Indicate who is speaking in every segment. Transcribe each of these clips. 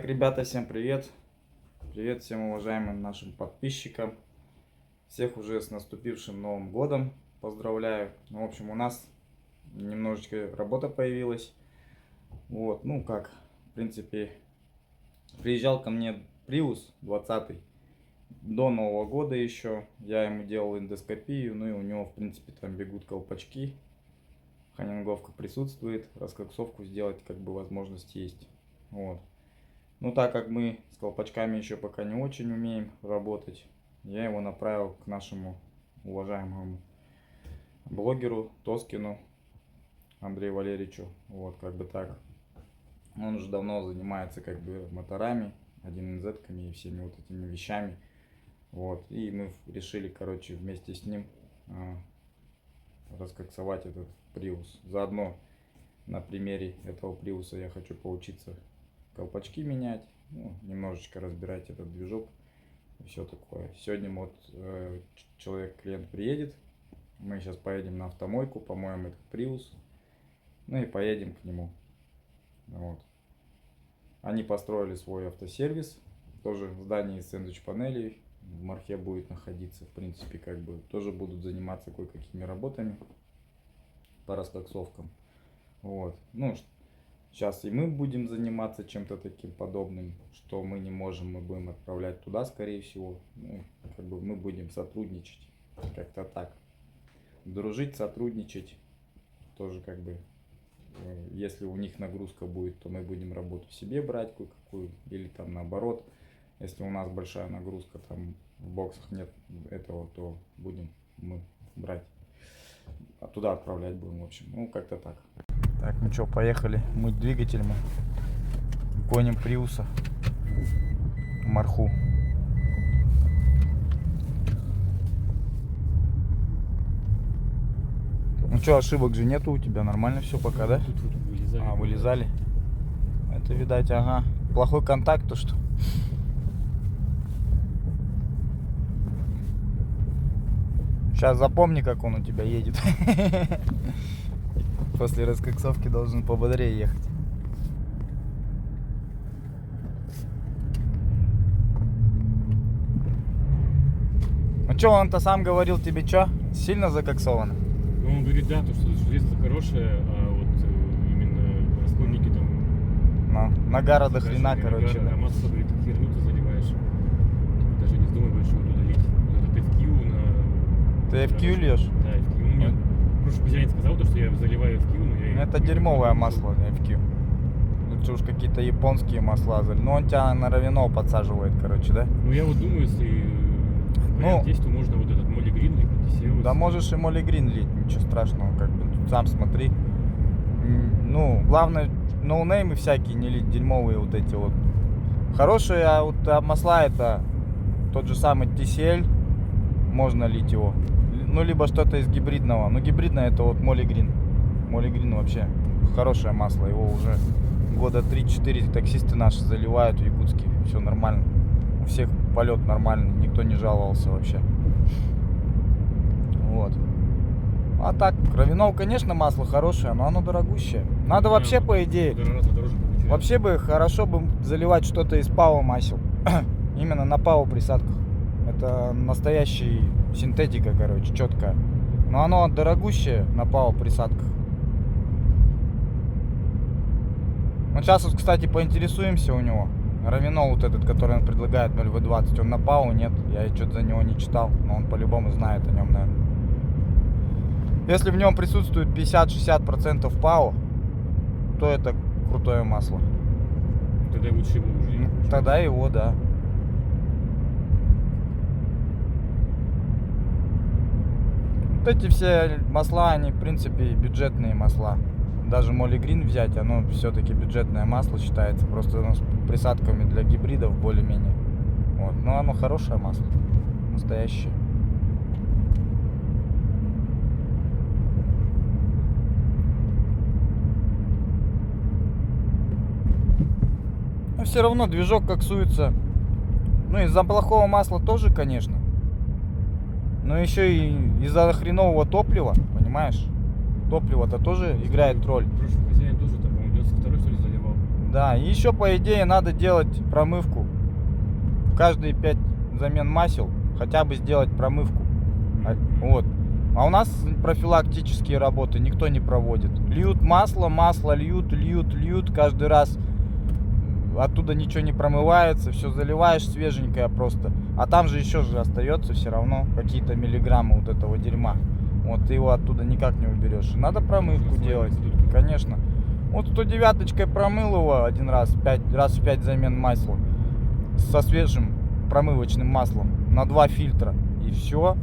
Speaker 1: ребята, всем привет! Привет всем уважаемым нашим подписчикам. Всех уже с наступившим Новым годом поздравляю. В общем, у нас немножечко работа появилась. Вот, ну как, в принципе, приезжал ко мне Prius 20 до Нового года еще. Я ему делал эндоскопию, ну и у него, в принципе, там бегут колпачки. Ханинговка присутствует, раскоксовку сделать как бы возможность есть. Вот. Ну, так как мы с колпачками еще пока не очень умеем работать, я его направил к нашему уважаемому блогеру Тоскину Андрею Валерьевичу. Вот, как бы так. Он уже давно занимается как бы моторами, 1НЗ-ками и всеми вот этими вещами. Вот, и мы решили, короче, вместе с ним раскоксовать этот Prius. Заодно на примере этого Приуса я хочу поучиться колпачки менять, ну, немножечко разбирать этот движок и все такое. Сегодня вот клиент приедет, мы сейчас поедем на автомойку, помоем этот Prius, ну и поедем к нему. Вот. Они построили свой автосервис, тоже в здании сэндвич-панелей, в Мархе будет находиться, в принципе, как бы тоже будут заниматься кое-какими работами по раскоксовкам. Вот. Ну, сейчас и мы будем заниматься чем-то таким подобным, что мы не можем, мы будем отправлять туда, скорее всего. Ну, как бы мы будем сотрудничать, как-то так. Дружить, сотрудничать, тоже как бы, если у них нагрузка будет, то мы будем работу себе брать кое-какую, или там наоборот, если у нас большая нагрузка, там в боксах нет этого, то будем мы брать, а туда отправлять будем, в общем, ну как-то так. Так, ну что, поехали мыть двигатель мы. Гоним Приуса в Марху. Ну что, ошибок же нету у тебя, нормально все пока, да?
Speaker 2: Тут вылезали.
Speaker 1: А, вылезали? Это, видать, ага. Плохой контакт, то что? Сейчас запомни, как он у тебя едет. После раскоксовки должен пободрее ехать. Ну что, он-то сам говорил тебе, что? Сильно закоксовано?
Speaker 2: Ну, он говорит, да, то, что железо хорошее, а вот именно расходники там...
Speaker 1: Ну, нагара до хрена, короче, да.
Speaker 2: А масло, говорит, херню ты заливаешь. Типа, даже не вздумай больше его туда лить. Вот это FQ на...
Speaker 1: Ты FQ льешь?
Speaker 2: Да, FQ. У меня прошлый хозяин сказал, то, что я заливаю FQ, но я...
Speaker 1: Это дерьмовое масло, FQ. Лучше уж какие-то японские масла залить. Ну, он тебя на равино подсаживает, короче, да?
Speaker 2: Ну, я вот думаю, если вариант есть, то можно вот этот Молли Грин и
Speaker 1: да можешь и Молли Грин лить, ничего страшного, как бы, тут сам смотри. Ну, главное, ноунеймы всякие не лить, дерьмовые вот эти вот. Хорошие, а вот масла это тот же самый TCL, можно лить его. Ну, либо что-то из гибридного. Ну, гибридное это вот Молли Грин. Молли Грин вообще хорошее масло, его уже года 3-4 таксисты наши заливают в Якутске, все нормально. У всех полет нормальный, никто не жаловался вообще. Вот. А так, равинол, конечно, масло хорошее, но оно дорогущее. Надо вообще, по идее, вообще бы хорошо бы заливать что-то из ПАО масел. Именно на ПАО присадках. Это настоящая синтетика, короче, четкая. Но оно дорогущее на ПАО присадках. Вот сейчас вот, кстати, поинтересуемся у него. Равинол вот этот, который он предлагает, 0В20, он на ПАО? Нет, я что-то за него не читал, но он по-любому знает о нем, наверное. Если в нем присутствует 50-60% ПАО, то это крутое масло.
Speaker 2: Тогда лучше его уже.
Speaker 1: Ну, тогда его, да. Вот эти все масла, они в принципе бюджетные масла. Даже Молли Грин взять, оно все-таки бюджетное масло считается. Просто оно с присадками для гибридов более-менее. Вот. Но оно хорошее масло. Настоящее. Но все равно движок коксуется. Ну, из-за плохого масла тоже, конечно. Но еще и из-за хренового топлива, понимаешь? Топливо-то тоже играет роль.
Speaker 2: Прошлый хозяин тоже там, по-моему, 92-й, что ли, заливал.
Speaker 1: Да, и еще по идее надо делать промывку. Каждые 5 замен масел хотя бы сделать промывку. Вот. А у нас профилактические работы никто не проводит. Льют масло, льют каждый раз. Оттуда ничего не промывается, все заливаешь свеженькое просто. А там же еще же остается все равно какие-то миллиграммы вот этого дерьма. Вот ты его оттуда никак не уберешь. Надо промывку делать, конечно. Вот 109-очкой промыл его один раз, 5 замен масла со свежим промывочным маслом на 2 фильтра. И все.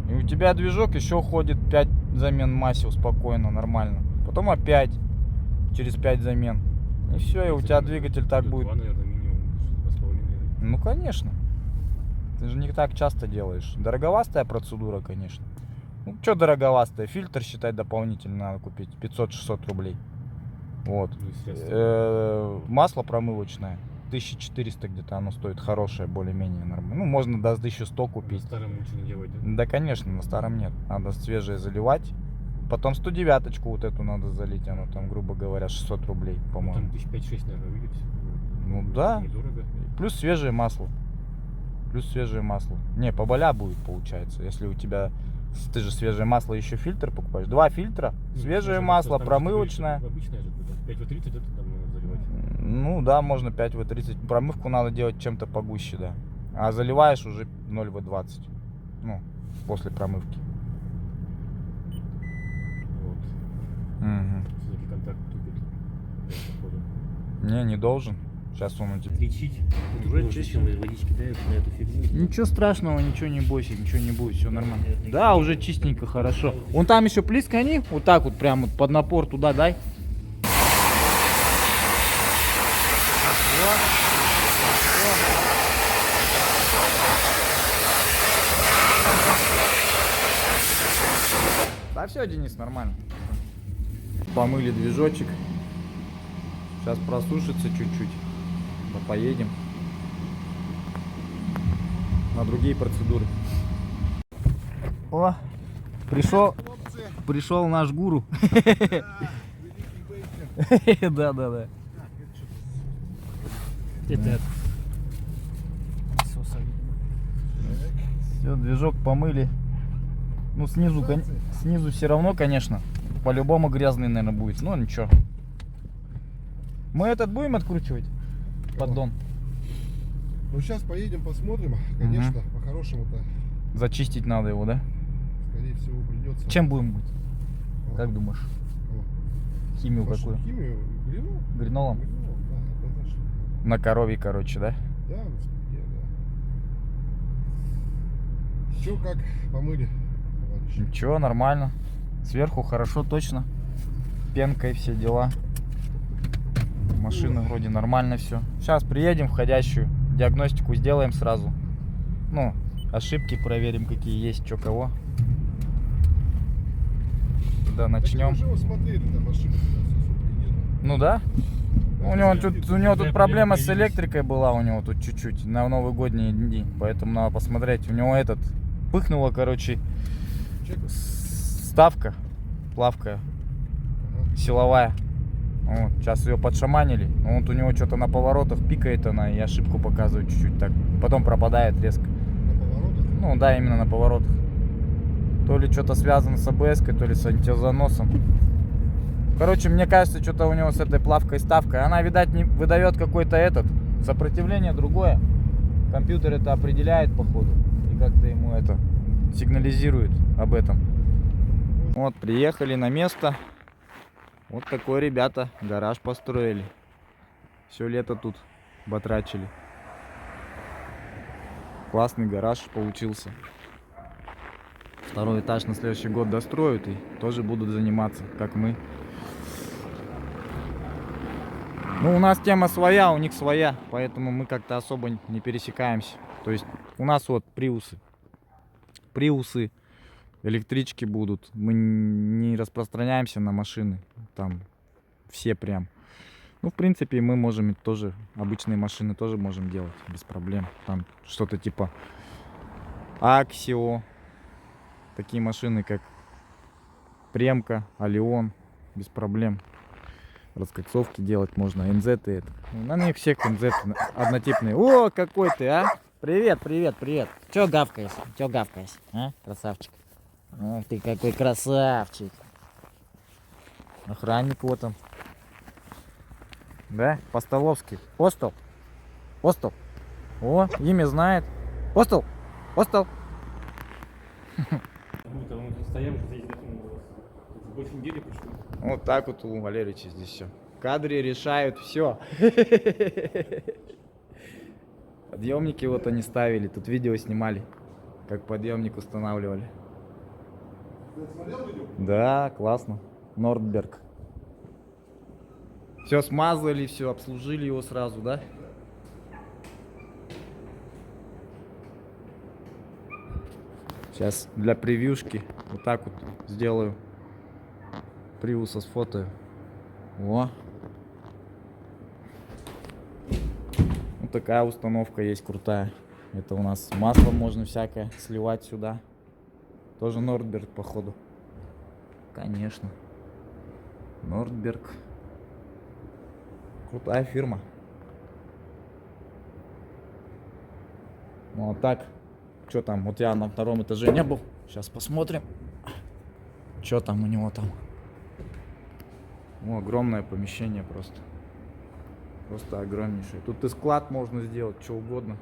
Speaker 1: И у тебя движок еще ходит 5 замен масел спокойно, нормально. Потом опять через 5 замен. И все, и у тебя двигатель так будет.
Speaker 2: 2, наверное, минимум, 2,5.
Speaker 1: Ну конечно. Ты же не так часто делаешь. Дороговастая процедура, конечно. Ну что дороговастая? Фильтр, считай, дополнительно надо купить. 500-600 рублей. Вот.
Speaker 2: Ну, естественно.
Speaker 1: Масло промывочное. 1400 где-то оно стоит. Хорошее, более-менее нормально. Ну, можно до 1100
Speaker 2: На
Speaker 1: купить.
Speaker 2: старом лучше не делать, да?
Speaker 1: Да, конечно, на старом нет. Надо свежее заливать. Потом 109-очку вот эту надо залить. Оно там, грубо говоря, 600 рублей,
Speaker 2: Ну,
Speaker 1: по-моему.
Speaker 2: там 5-6, наверное, выйдет.
Speaker 1: Ну да.
Speaker 2: Недорого.
Speaker 1: Плюс свежее масло. Не, поболя будет, получается. Если у тебя... Ты же свежее масло еще фильтр покупаешь. 2 фильтра,
Speaker 2: Ну,
Speaker 1: свежее
Speaker 2: там
Speaker 1: масло,
Speaker 2: же
Speaker 1: промывочное.
Speaker 2: обычное же, 5В30 это там надо заливать.
Speaker 1: Ну да, можно 5В30. Промывку надо делать чем-то погуще, да. А заливаешь уже 0В20. Ну, после промывки.
Speaker 2: Вот.
Speaker 1: Угу.
Speaker 2: Все-таки контакт тупит. Походу.
Speaker 1: Не должен. Сейчас он у тебя...
Speaker 2: Лечить.
Speaker 1: Уже
Speaker 2: Уже
Speaker 1: чистить.
Speaker 2: чем водички дают на эту фигню.
Speaker 1: Ничего страшного, ничего не бойся, ничего не будет, все нормально. Да, уже чистенько, хорошо. Вон там еще плескани, вот так вот прям вот под напор туда дай. Да все, Денис, нормально. Помыли движочек. Сейчас просушится чуть-чуть. Да поедем на другие процедуры. О, пришел наш гуру. Да.
Speaker 2: Это
Speaker 1: Все, движок помыли. Ну, снизу все равно, конечно. По-любому грязный, наверное, будет. Но ничего. Мы этот будем откручивать? Поддон.
Speaker 3: Ну сейчас поедем, посмотрим. Конечно, по-хорошему-то,
Speaker 1: Зачистить надо его, да?
Speaker 3: скорее всего, придется.
Speaker 1: Чем будем быть?
Speaker 3: О,
Speaker 1: Как думаешь?
Speaker 3: о.
Speaker 1: Химию
Speaker 3: Машину,
Speaker 1: какую?
Speaker 3: Химию, гринол?
Speaker 1: Гринолом?
Speaker 3: Гринол, да, однозначно.
Speaker 1: На корове, короче, да?
Speaker 3: Да, в спине, да. Че, как помыли, товарищи?
Speaker 1: Ничего, нормально. Сверху хорошо, точно. Пенкой все дела. Машина вроде нормально все. Сейчас приедем входящую. Диагностику сделаем сразу. Ну, ошибки проверим, какие есть, что кого. Да, начнем.
Speaker 3: Так я уже смотрели, там ошибок у нас особо и нет.
Speaker 1: Ну да. У него тут
Speaker 2: Какая
Speaker 1: проблема с
Speaker 2: появилась?
Speaker 1: электрикой была у него тут чуть-чуть на новогодние дни, поэтому надо посмотреть. У него пыхнула, короче,
Speaker 3: Чек.
Speaker 1: ставка, плавка
Speaker 3: Ага.
Speaker 1: силовая. Вот, сейчас ее подшаманили. Но вот у него что-то на поворотах пикает она и ошибку показывает чуть-чуть так. Потом пропадает резко.
Speaker 3: На поворотах.
Speaker 1: Ну да, именно на поворотах. То ли что-то связано с АБС-кой, то ли с антизаносом. Короче, мне кажется, что-то у него с этой плавкой ставкой. Она, видать, не выдает какой-то сопротивление другое. Компьютер это определяет, походу. И как-то ему это сигнализирует об этом. Вот, приехали на место. Вот такой, ребята, гараж построили. Все лето тут батрачили. Классный гараж получился. Второй этаж на следующий год достроят и тоже будут заниматься, как мы. Ну, у нас тема своя, у них своя, поэтому мы как-то особо не пересекаемся. То есть у нас вот приусы, электрички будут. Мы не распространяемся на машины, там все прям. Ну, в принципе, мы можем тоже, обычные машины тоже можем делать без проблем. Там что-то типа Аксио, такие машины как Премка, Алион, без проблем. раскольцовки делать можно, НЗ это. Ну, на них всех НЗ однотипные. О, какой ты, а! Привет, привет, привет. Чё гавкаешь? Чё гавкаешь, а, красавчик? Ах ты какой красавчик. Охранник вот он. Да, Постоловский. Постол. Постол. О, имя знает. Постол. Постол.
Speaker 2: Будет, он стоял, здесь больше недели пришло.
Speaker 1: Вот так вот у Валерича здесь все. В кадре решают все. Подъемники вот они ставили, тут видео снимали, как подъемник устанавливали.
Speaker 3: Ты смотрел видео?
Speaker 1: Да, классно. Нордберг. Все смазали, все, обслужили его сразу, да? Сейчас для превьюшки вот так вот сделаю. Приуса сфотою. О. Вот такая установка есть крутая. Это у нас масло можно всякое сливать сюда. Тоже Нордберг, походу. Конечно. Нордберг. Крутая фирма. Ну а так, что там? Вот я на втором этаже не был. Сейчас посмотрим. Что там у него там? О, огромное помещение просто. Просто огромнейшее. Тут и склад можно сделать, что угодно.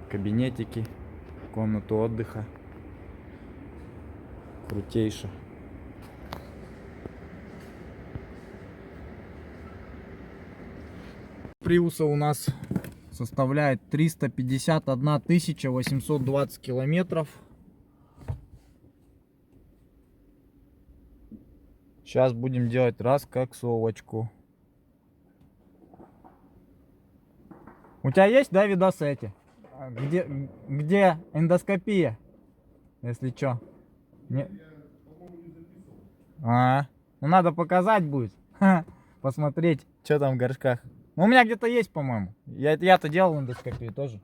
Speaker 1: Кабинетики, комнату отдыха. Крутейше. Приуса у нас составляет 351 820 километров. Сейчас будем делать раскоксовочку. У тебя есть, да, видосы эти? Где эндоскопия? Если чё. Не... Ну надо показать будет. Посмотреть, что там в горшках. Ну, у меня где-то есть, по-моему. Я-то делал эндоскопию тоже.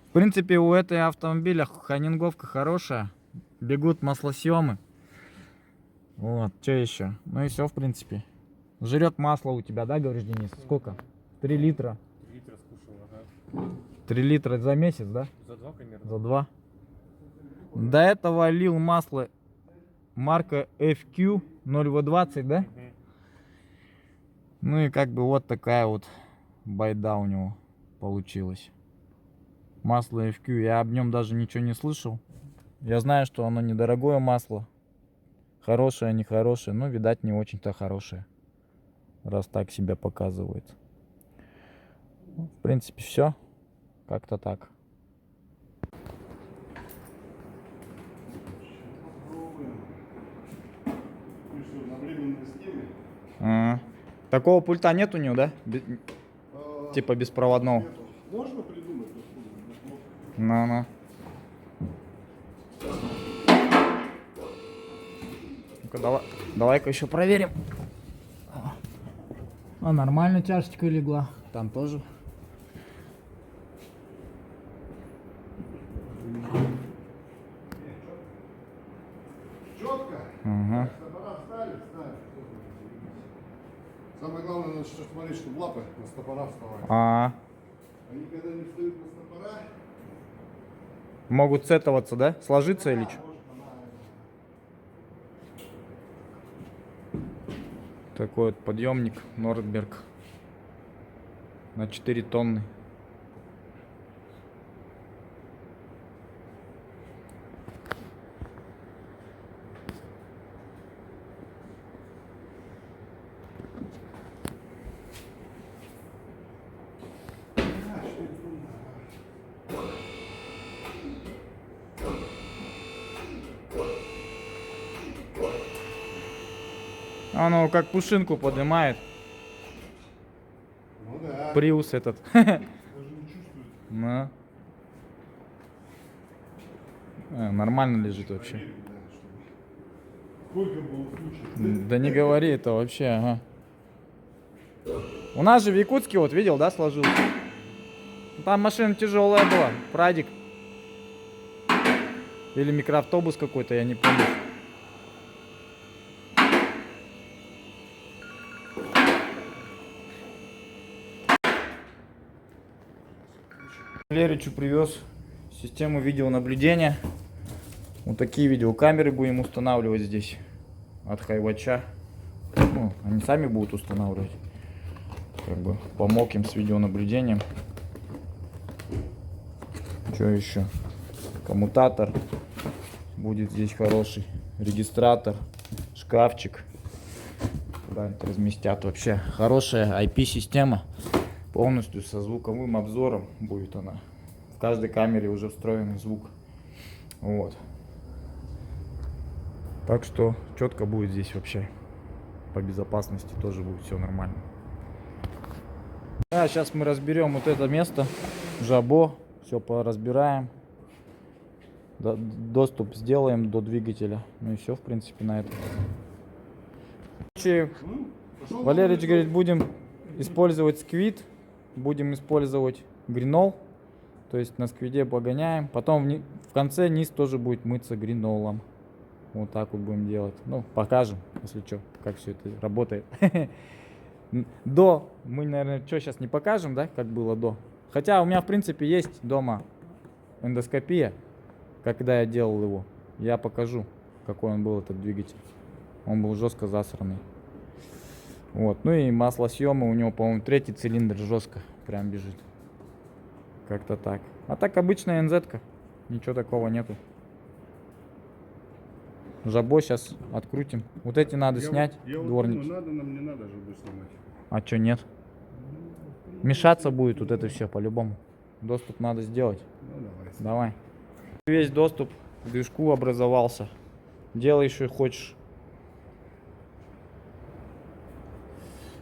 Speaker 1: В принципе, у этой автомобиля ханинговка хорошая. Бегут маслосъемы. Вот, что еще? Ну и все, в принципе. Жрет масло у тебя, да, говоришь, Денис? Сколько? 3 литра.
Speaker 2: 3 литра скушал, ага.
Speaker 1: 3 литра за месяц, да?
Speaker 2: За 2 примерно.
Speaker 1: За 2. До этого лил масло марка FQ 0V20, да?
Speaker 2: Угу.
Speaker 1: Ну и как бы вот такая вот байда у него получилась. Масло FQ, я об нем даже ничего не слышал. Я знаю, что оно недорогое масло. Хорошее, нехорошее, но, видать, не очень-то хорошее. Раз так себя показывает. Ну, в принципе, все. Как-то так.
Speaker 3: Попробуем. Ты что, на время
Speaker 1: А. Такого пульта нет у него, да? Типа беспроводного.
Speaker 3: Нету. Можно придумать?
Speaker 1: Ну-ну. Ну-ка, давай-ка еще проверим.
Speaker 4: А, нормально тяжечка легла.
Speaker 1: Там тоже.
Speaker 3: Четко?
Speaker 1: Ага.
Speaker 3: Стопора встали? Самое главное, надо сейчас смотреть, чтобы лапы на стопора вставали.
Speaker 1: А,
Speaker 3: Они когда не встают на стопора,
Speaker 1: могут сетоваться, да? Сложиться или что?
Speaker 3: может она...
Speaker 1: Такой вот подъемник Нордберг на 4 тонны. Оно как пушинку поднимает.
Speaker 3: Ну да.
Speaker 1: Приус этот.
Speaker 3: Даже не чувствует.
Speaker 1: Ну. Нормально лежит вообще.
Speaker 3: Проверить, да, чтобы... Сколько было случаев?
Speaker 1: Да не говори это вообще, ага. У нас же в Якутске, вот видел, да, сложился? Там машина тяжелая была, Прадик. Или микроавтобус какой-то, я не помню. Леричу привез систему видеонаблюдения. Вот такие видеокамеры будем устанавливать здесь от Хайвача. Ну, они сами будут устанавливать. Как бы помог им с видеонаблюдением. Что еще? Коммутатор будет здесь хороший. Регистратор, шкафчик. Куда-нибудь разместят. Вообще хорошая IP-система. Полностью со звуковым обзором будет она. В каждой камере уже встроенный звук. Вот. Так что четко будет здесь вообще. По безопасности тоже будет все нормально. Да, сейчас мы разберем вот это место. Жабо. Все поразбираем. Доступ сделаем до двигателя. Ну и все, в принципе, на этом. Валерич говорит, будем использовать сквид. Будем использовать гринол. То есть на сквиде погоняем. Потом в конце низ тоже будет мыться гринолом. Вот так вот будем делать. Ну, покажем, если что, как все это работает. До мы, наверное, что сейчас не покажем, да, как было до. Хотя у меня, в принципе, есть дома эндоскопия. Когда я делал его, я покажу, какой он был, этот двигатель. Он был жестко засранный. Вот. Ну и маслосъемы у него, по-моему, 3-й цилиндр жестко прям бежит. Как-то так. А так обычная НЗ-ка. Ничего такого нету. Жабо сейчас открутим. Вот эти надо снять, дворники.
Speaker 3: Думаю, надо нам, не надо же будет снимать.
Speaker 1: А что нет? Мешаться будет вот это все по-любому. Доступ надо сделать.
Speaker 3: Ну давай.
Speaker 1: Давай. Весь доступ к движку образовался. Делай, что хочешь.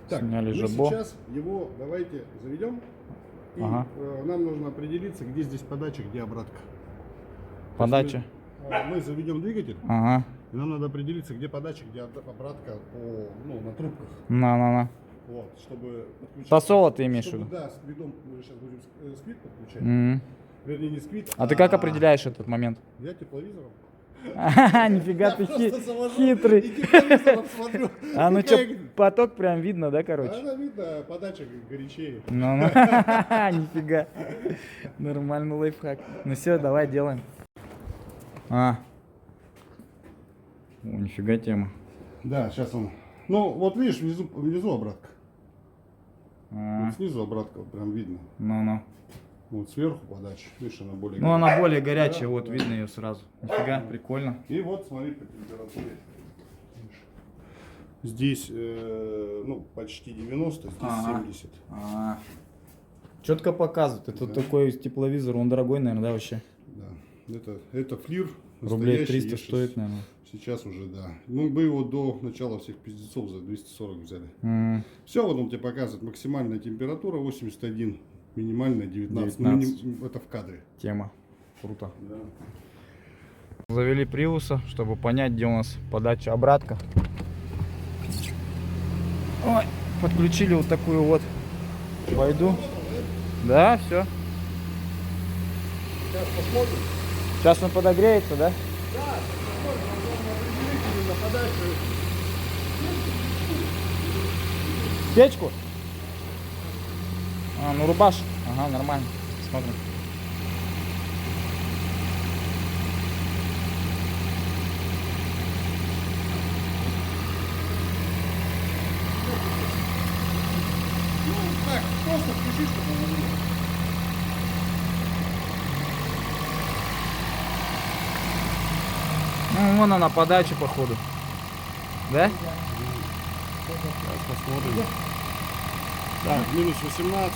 Speaker 3: Так,
Speaker 1: Сняли
Speaker 3: мы
Speaker 1: жабо.
Speaker 3: сейчас его давайте заведем. И
Speaker 1: Ага.
Speaker 3: нам нужно определиться, где здесь подача, где обратка.
Speaker 1: Подача.
Speaker 3: Мы заведем двигатель,
Speaker 1: Ага.
Speaker 3: и нам надо определиться, где подача, где обратка на трубках.
Speaker 1: На.
Speaker 3: Вот, чтобы подключить.
Speaker 1: Тосола ты имеешь в
Speaker 3: Чтобы,
Speaker 1: виду?
Speaker 3: да, сквидом мы сейчас будем сквид подключать.
Speaker 1: Мгм.
Speaker 3: Вернее, не сквид.
Speaker 1: А ты как определяешь этот момент?
Speaker 3: Я тепловизором.
Speaker 1: Нифига ты
Speaker 3: Просто завожу
Speaker 1: хитрый.
Speaker 3: и тепловизором смотрю.
Speaker 1: А ну что,
Speaker 3: Какая-
Speaker 1: поток прям видно, да, короче?
Speaker 3: Она видно, подача горячее.
Speaker 1: Ну, нифига. Нормальный лайфхак. Ну все, давай делаем. О, нифига тема.
Speaker 3: Да, сейчас он. Ну, вот видишь, внизу обратка.
Speaker 1: А,
Speaker 3: Вот снизу обратка вот прям видно.
Speaker 1: Ну.
Speaker 3: Вот сверху подача. Видишь, она более
Speaker 1: Ну, она
Speaker 3: горячая.
Speaker 1: более горячая,
Speaker 3: Да,
Speaker 1: вот
Speaker 3: да.
Speaker 1: видно ее сразу. Нифига, прикольно.
Speaker 3: И вот смотри по температуре. Здесь, ну, почти 90, здесь
Speaker 1: Ага.
Speaker 3: 70.
Speaker 1: Четко показывает. Это
Speaker 3: Да.
Speaker 1: такой тепловизор, он дорогой, наверное, да, вообще?
Speaker 3: Да. Это флир.
Speaker 1: Рублей
Speaker 3: настоящий
Speaker 1: 300
Speaker 3: E6.
Speaker 1: стоит, наверное.
Speaker 3: Сейчас уже, да. Мы бы его до начала всех пиздецов за 240 взяли.
Speaker 1: М,
Speaker 3: Все, вот он тебе показывает. Максимальная температура 81, минимальная 19.
Speaker 1: 19.
Speaker 3: Это в кадре.
Speaker 1: Тема. Круто.
Speaker 3: Да.
Speaker 1: Завели Приуса, чтобы понять, где у нас подача обратка. Ой, подключили вот такую вот войду. Да, все.
Speaker 3: Сейчас посмотрим.
Speaker 1: Сейчас он подогреется, да? Печку? А, ну рубаш. Ага, нормально. Смотрим.
Speaker 3: Ну, так, просто включи, чтобы он было.
Speaker 1: Ну, вон она подача, походу. Да?
Speaker 3: Сейчас посмотрим. Так, минус 18.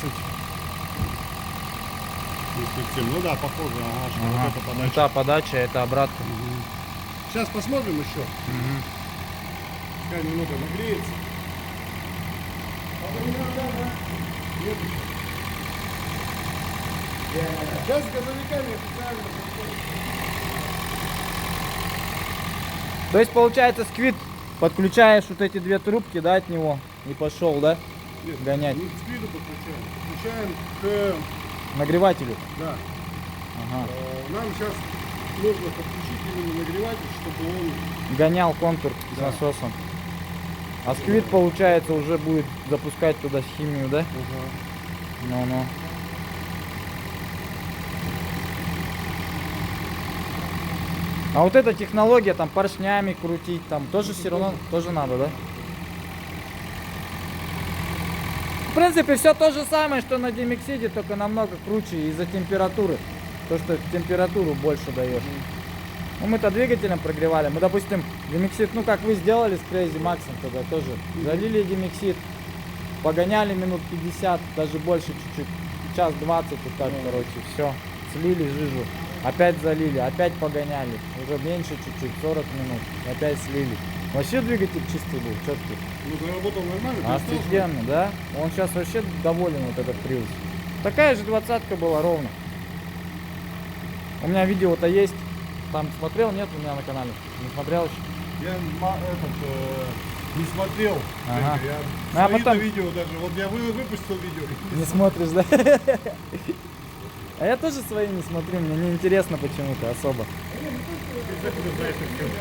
Speaker 3: 37. Ну да, похоже, ага, что
Speaker 1: Ага.
Speaker 3: вот это
Speaker 1: Ну,
Speaker 3: подача.
Speaker 1: та подача, это обратка.
Speaker 3: Сейчас посмотрим еще.
Speaker 1: Мгм.
Speaker 3: Пускай немного нагреется. Нет еще. Сейчас с газовиками официально.
Speaker 1: То есть получается сквит, подключаешь вот эти две трубки, да, от него и пошел, да,
Speaker 3: Нет,
Speaker 1: гонять
Speaker 3: не к спиду подключаем. Подключаем к...
Speaker 1: нагревателю.
Speaker 3: Да.
Speaker 1: Ага.
Speaker 3: Нам сейчас нужно подключить именно нагреватель, чтобы он...
Speaker 1: Гонял контур с
Speaker 3: Да.
Speaker 1: насосом. А сквит, получается, уже будет запускать туда химию, да? Ну-ну. А вот эта технология, там поршнями крутить, там тоже все равно тоже надо, да? В принципе, все то же самое, что на Демиксиде, только намного круче из-за температуры. То, что температуру больше даешь. Ну, мы-то двигателем прогревали. Мы, допустим, Демиксид, ну, как вы сделали с Crazy Max тогда тоже. Залили Демиксид, погоняли минут 50, даже больше чуть-чуть. Час 20 и так, короче, все. Слили жижу. Опять залили, опять погоняли. Уже меньше чуть-чуть, 40 минут. Опять слили. Вообще двигатель чистый был, четкий.
Speaker 3: Ну, заработал нормально.
Speaker 1: Офигенно, да? Он сейчас вообще доволен, вот этот Prius. Такая же 20-ка была ровно. У меня видео-то есть. Там смотрел? Нет, у меня на канале. Не смотрел еще?
Speaker 3: Я не смотрел.
Speaker 1: Ага.
Speaker 3: Я
Speaker 1: А
Speaker 3: свои-то
Speaker 1: потом-
Speaker 3: видео даже. Вот я выпустил видео.
Speaker 1: Не смотришь, да? А я тоже свои не смотрю, мне не интересно почему-то особо.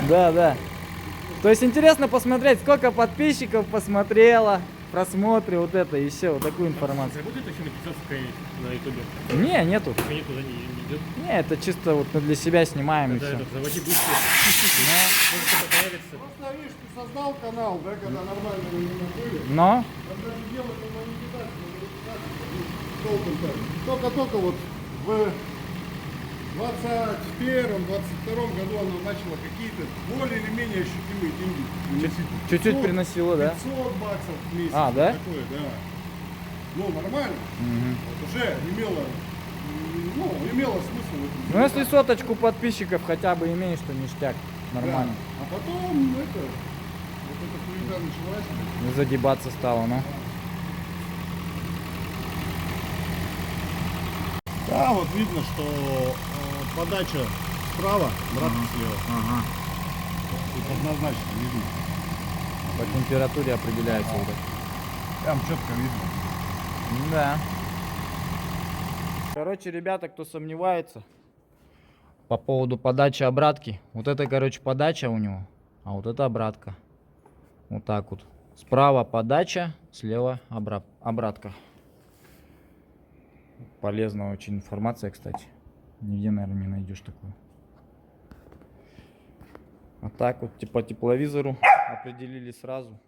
Speaker 1: Да, да. То есть интересно посмотреть, сколько подписчиков посмотрело, просмотры, вот это и все, вот такую информацию.
Speaker 2: Будет еще написаться какая-нибудь на ютубе?
Speaker 1: Не, нету.
Speaker 2: Мне туда не идет.
Speaker 1: Не, это чисто вот мы для себя снимаем и
Speaker 2: Когда
Speaker 1: все.
Speaker 2: этот заводи быстро. Может что-то появится.
Speaker 3: Просто, видишь, ты создал канал, да, когда нормально именно были.
Speaker 1: Но,
Speaker 3: Там даже дело не монетизация, только-только вот в 21-22 году она начала какие-то более или менее ощутимые деньги приносить.
Speaker 1: чуть-чуть
Speaker 3: 500,
Speaker 1: приносило, да?
Speaker 3: 500 баксов в месяц.
Speaker 1: А, да?
Speaker 3: Такое, да. Ну, нормально.
Speaker 1: Мгм.
Speaker 3: Вот уже имело смысл. в этом
Speaker 1: Ну если
Speaker 3: заниматься.
Speaker 1: соточку подписчиков хотя бы имеешь, то ништяк. Нормально.
Speaker 3: Да. А потом вот эта хуета началась.
Speaker 1: Не задебаться стало, ну.
Speaker 3: Да, вот видно, что подача справа, обратно слева.
Speaker 1: Ага.
Speaker 3: Тут однозначно видно.
Speaker 1: По температуре определяется вот это.
Speaker 3: Прям четко видно.
Speaker 1: Да. Короче, ребята, кто сомневается по поводу подачи обратки. Вот это, короче, подача у него, а вот это обратка. Вот так вот. Справа подача, слева обратка. Полезная очень информация, кстати. Нигде, наверное, не найдешь такую. А так вот по тепловизору определили сразу.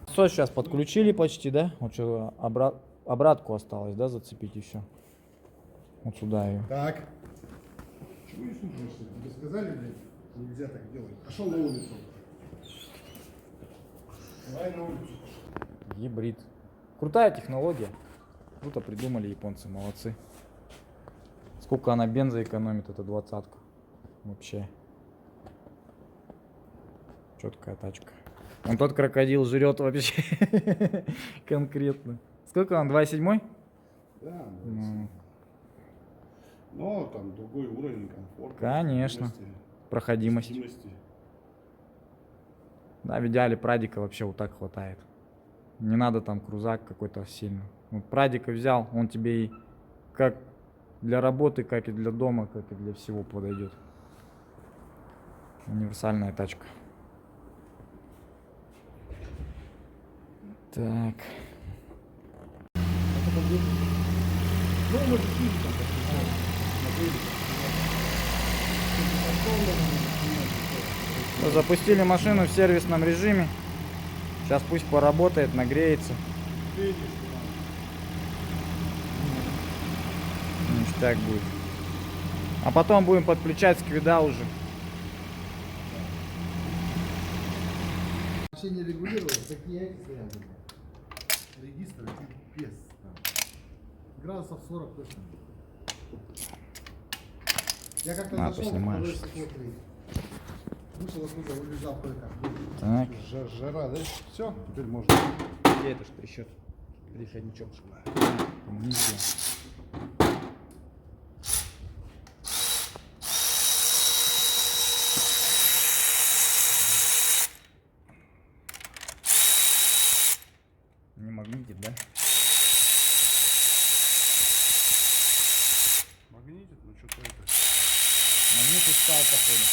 Speaker 1: Все, сейчас подключили почти, да? Вот что, обратку осталось, да, зацепить еще. Вот сюда ее.
Speaker 3: Так. Чего не слушаешься? Тебе сказали, блядь, нельзя так делать. Пошел на улицу. Давай на улицу.
Speaker 1: Гибрид. Крутая технология. Круто придумали японцы, молодцы. Сколько она бенза экономит, эта 20-ка. Вообще. Четкая тачка. Вон тот крокодил жрет вообще. Конкретно. Сколько он, 2,7?
Speaker 3: Да,
Speaker 1: Ну,
Speaker 3: но там другой уровень комфорта.
Speaker 1: Конечно. проходимость. Да, в идеале прадика вообще вот так хватает. Не надо там крузак какой-то сильный. Вот прадика взял, он тебе и как для работы, как и для дома, как и для всего подойдет. Универсальная тачка. Так. Запустили машину в сервисном режиме. Сейчас пусть поработает, нагреется. Ништяк будет. А потом будем подключать сквида уже.
Speaker 3: Вообще не регулировать, такие эти стоят. Регистр, пипец. Градусов 40 точно. Я как-то
Speaker 1: На,
Speaker 3: зашел,
Speaker 1: поснимаешь.
Speaker 3: вышел оттуда, убежал кое-как.
Speaker 1: Так.
Speaker 3: Жара, да? Все, теперь можно.
Speaker 1: Где это что еще? Переходничок. Нигде. Не магнитит, да?
Speaker 3: Магнитит, ну что-то это.
Speaker 1: Магнит устал, походу.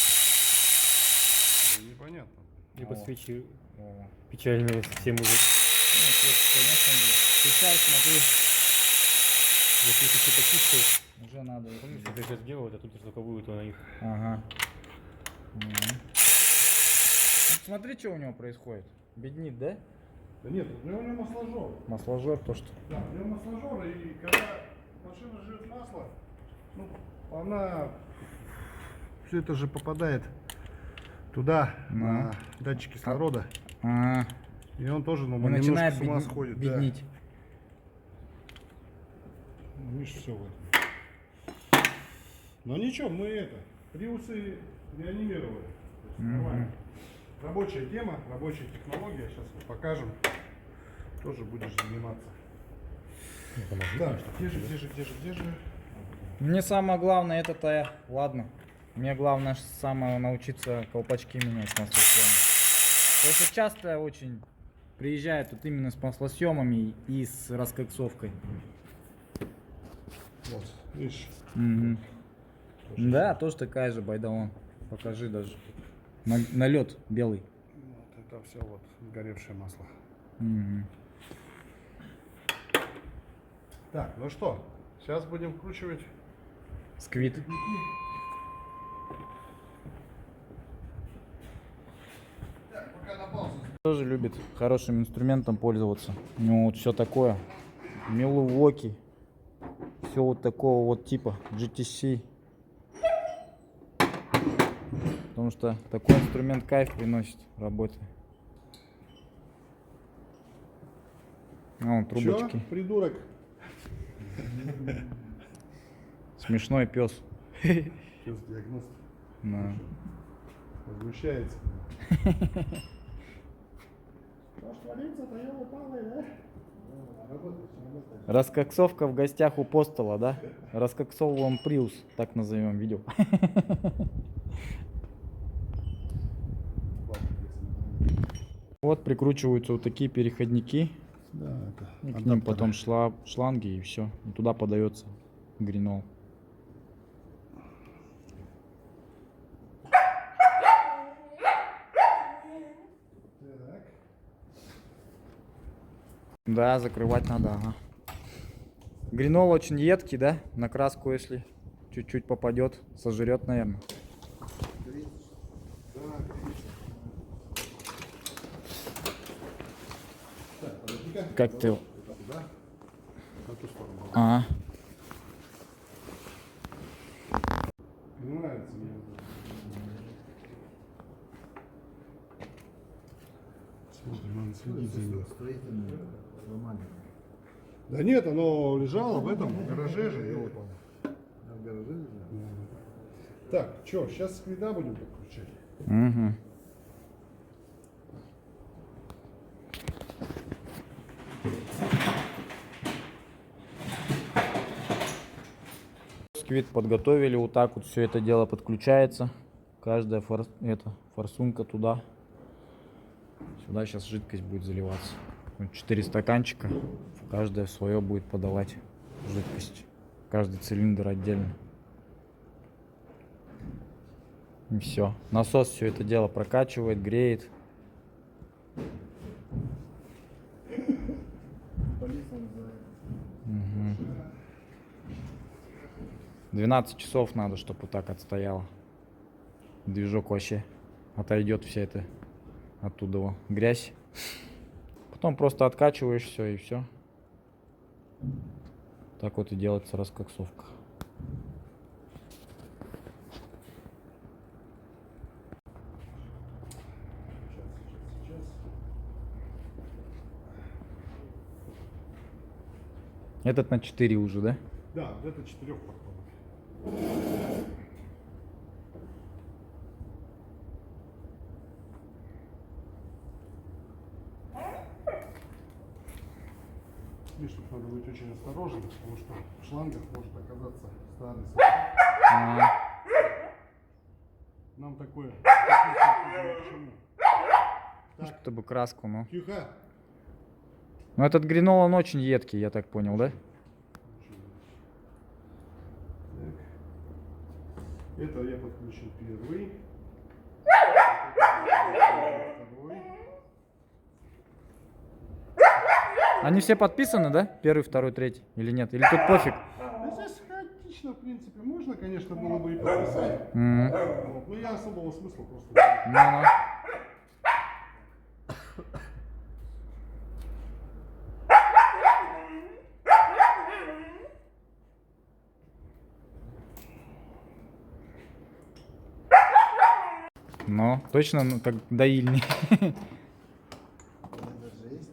Speaker 3: Ну, непонятно.
Speaker 2: Либо
Speaker 1: О.
Speaker 2: свечи
Speaker 1: О.
Speaker 2: печальные совсем уже.
Speaker 1: Ну, свет, конечно, есть. Печаль, смотри,
Speaker 2: Если ты почистил,
Speaker 1: уже надо.
Speaker 2: помнишь, если ты это сделал, это тут звуковую, то на них.
Speaker 1: Ага. Вот смотри, что у него происходит. Беднит, да?
Speaker 3: Да нет, у него масложор.
Speaker 1: Масложор то, что.
Speaker 3: Да, у него масложор, и когда машина жрет масло, ну, она все это же попадает туда, на датчик кислорода.
Speaker 1: Ага.
Speaker 3: И он тоже, ну,
Speaker 1: И
Speaker 3: немножко
Speaker 1: начинает
Speaker 3: с ума сходит. да.
Speaker 1: беднить.
Speaker 3: Ну, видишь, все в этом. Но ничего, мы это, приусы реанимировали. То есть нормально. Рабочая тема, рабочая технология, сейчас мы покажем. Тоже будешь заниматься. Так, где же?
Speaker 1: Мне самое главное, это-то ладно. Мне главное самое научиться колпачки менять с маслосъемом. Потому что часто очень приезжают тут именно с маслосъемами и с раскоксовкой.
Speaker 3: Вот, видишь.
Speaker 1: Да, тоже такая же байда, вон. Покажи даже. Налет белый.
Speaker 3: Вот это все вот сгоревшее масло.
Speaker 1: Мгм.
Speaker 3: Так, ну что, сейчас будем вкручивать.
Speaker 1: Сквит.
Speaker 3: Так, пока на паузу.
Speaker 1: Тоже любит хорошим инструментом пользоваться. У него вот все такое. Милуоки. Все вот такого вот типа. GTC. Потому что такой инструмент кайф приносит в работе. Вон трубочки.
Speaker 3: Чё, придурок?
Speaker 1: Смешной пес.
Speaker 3: Пес-диагност.
Speaker 1: Да.
Speaker 3: Возмущается. Что ж творится-то, ёлы-палы, да? Работает, все работает.
Speaker 1: Раскоксовка в гостях у Постола, да? Раскоксовываем Prius, так назовем видео. Вот прикручиваются вот такие переходники.
Speaker 3: Да, это.
Speaker 1: И к ним потом шланги и все. И туда подается гринол.
Speaker 3: Так.
Speaker 1: Да, закрывать надо, ага. Гринол очень едкий, да? На краску, если чуть-чуть попадет, сожрет, наверное.
Speaker 3: Так, подожди-ка.
Speaker 1: Как ты?
Speaker 3: Это туда. На ту сторону.
Speaker 1: А,
Speaker 3: Не нравится мне. Смотрим, надо следить за ним. Да нет, оно лежало в этом в гараже же. ёлка.
Speaker 5: В гараже лежит?
Speaker 3: Так, что, сейчас сквида будем подключать.
Speaker 1: Угу. Сквид подготовили, вот так вот все это дело подключается. Каждая форсунка туда. Сюда сейчас жидкость будет заливаться. 4 стаканчика, каждая свое будет подавать жидкость. Каждый цилиндр отдельно. И все. Насос все это дело прокачивает, греет. Мгм. 12 часов надо, чтобы вот так отстояло. Движок вообще отойдет вся эта оттуда грязь. Потом просто откачиваешь все и все. Так вот и делается раскоксовка. Этот на 4 уже, да?
Speaker 3: Да, вот это 4-портовый. Видишь, тут надо быть очень осторожным, потому что в шлангах может оказаться старый состав.
Speaker 1: А,
Speaker 3: Нам такое не к чему. Так,
Speaker 1: чтобы краску, ну.
Speaker 3: тихо.
Speaker 1: Ну этот гринол, он очень едкий, я так понял, да?
Speaker 3: Так. Это я подключил первый. Второй.
Speaker 1: Они все подписаны, да? Первый, второй, третий. Или нет? Или тут пофиг?
Speaker 3: Да здесь хаотично, в принципе, можно, конечно, было бы и подписать.
Speaker 1: Мгм.
Speaker 3: Вот, но я особого смысла просто не вижу.
Speaker 1: Ну-ну. Ну, точно, ну, как доильник.
Speaker 5: Даже есть?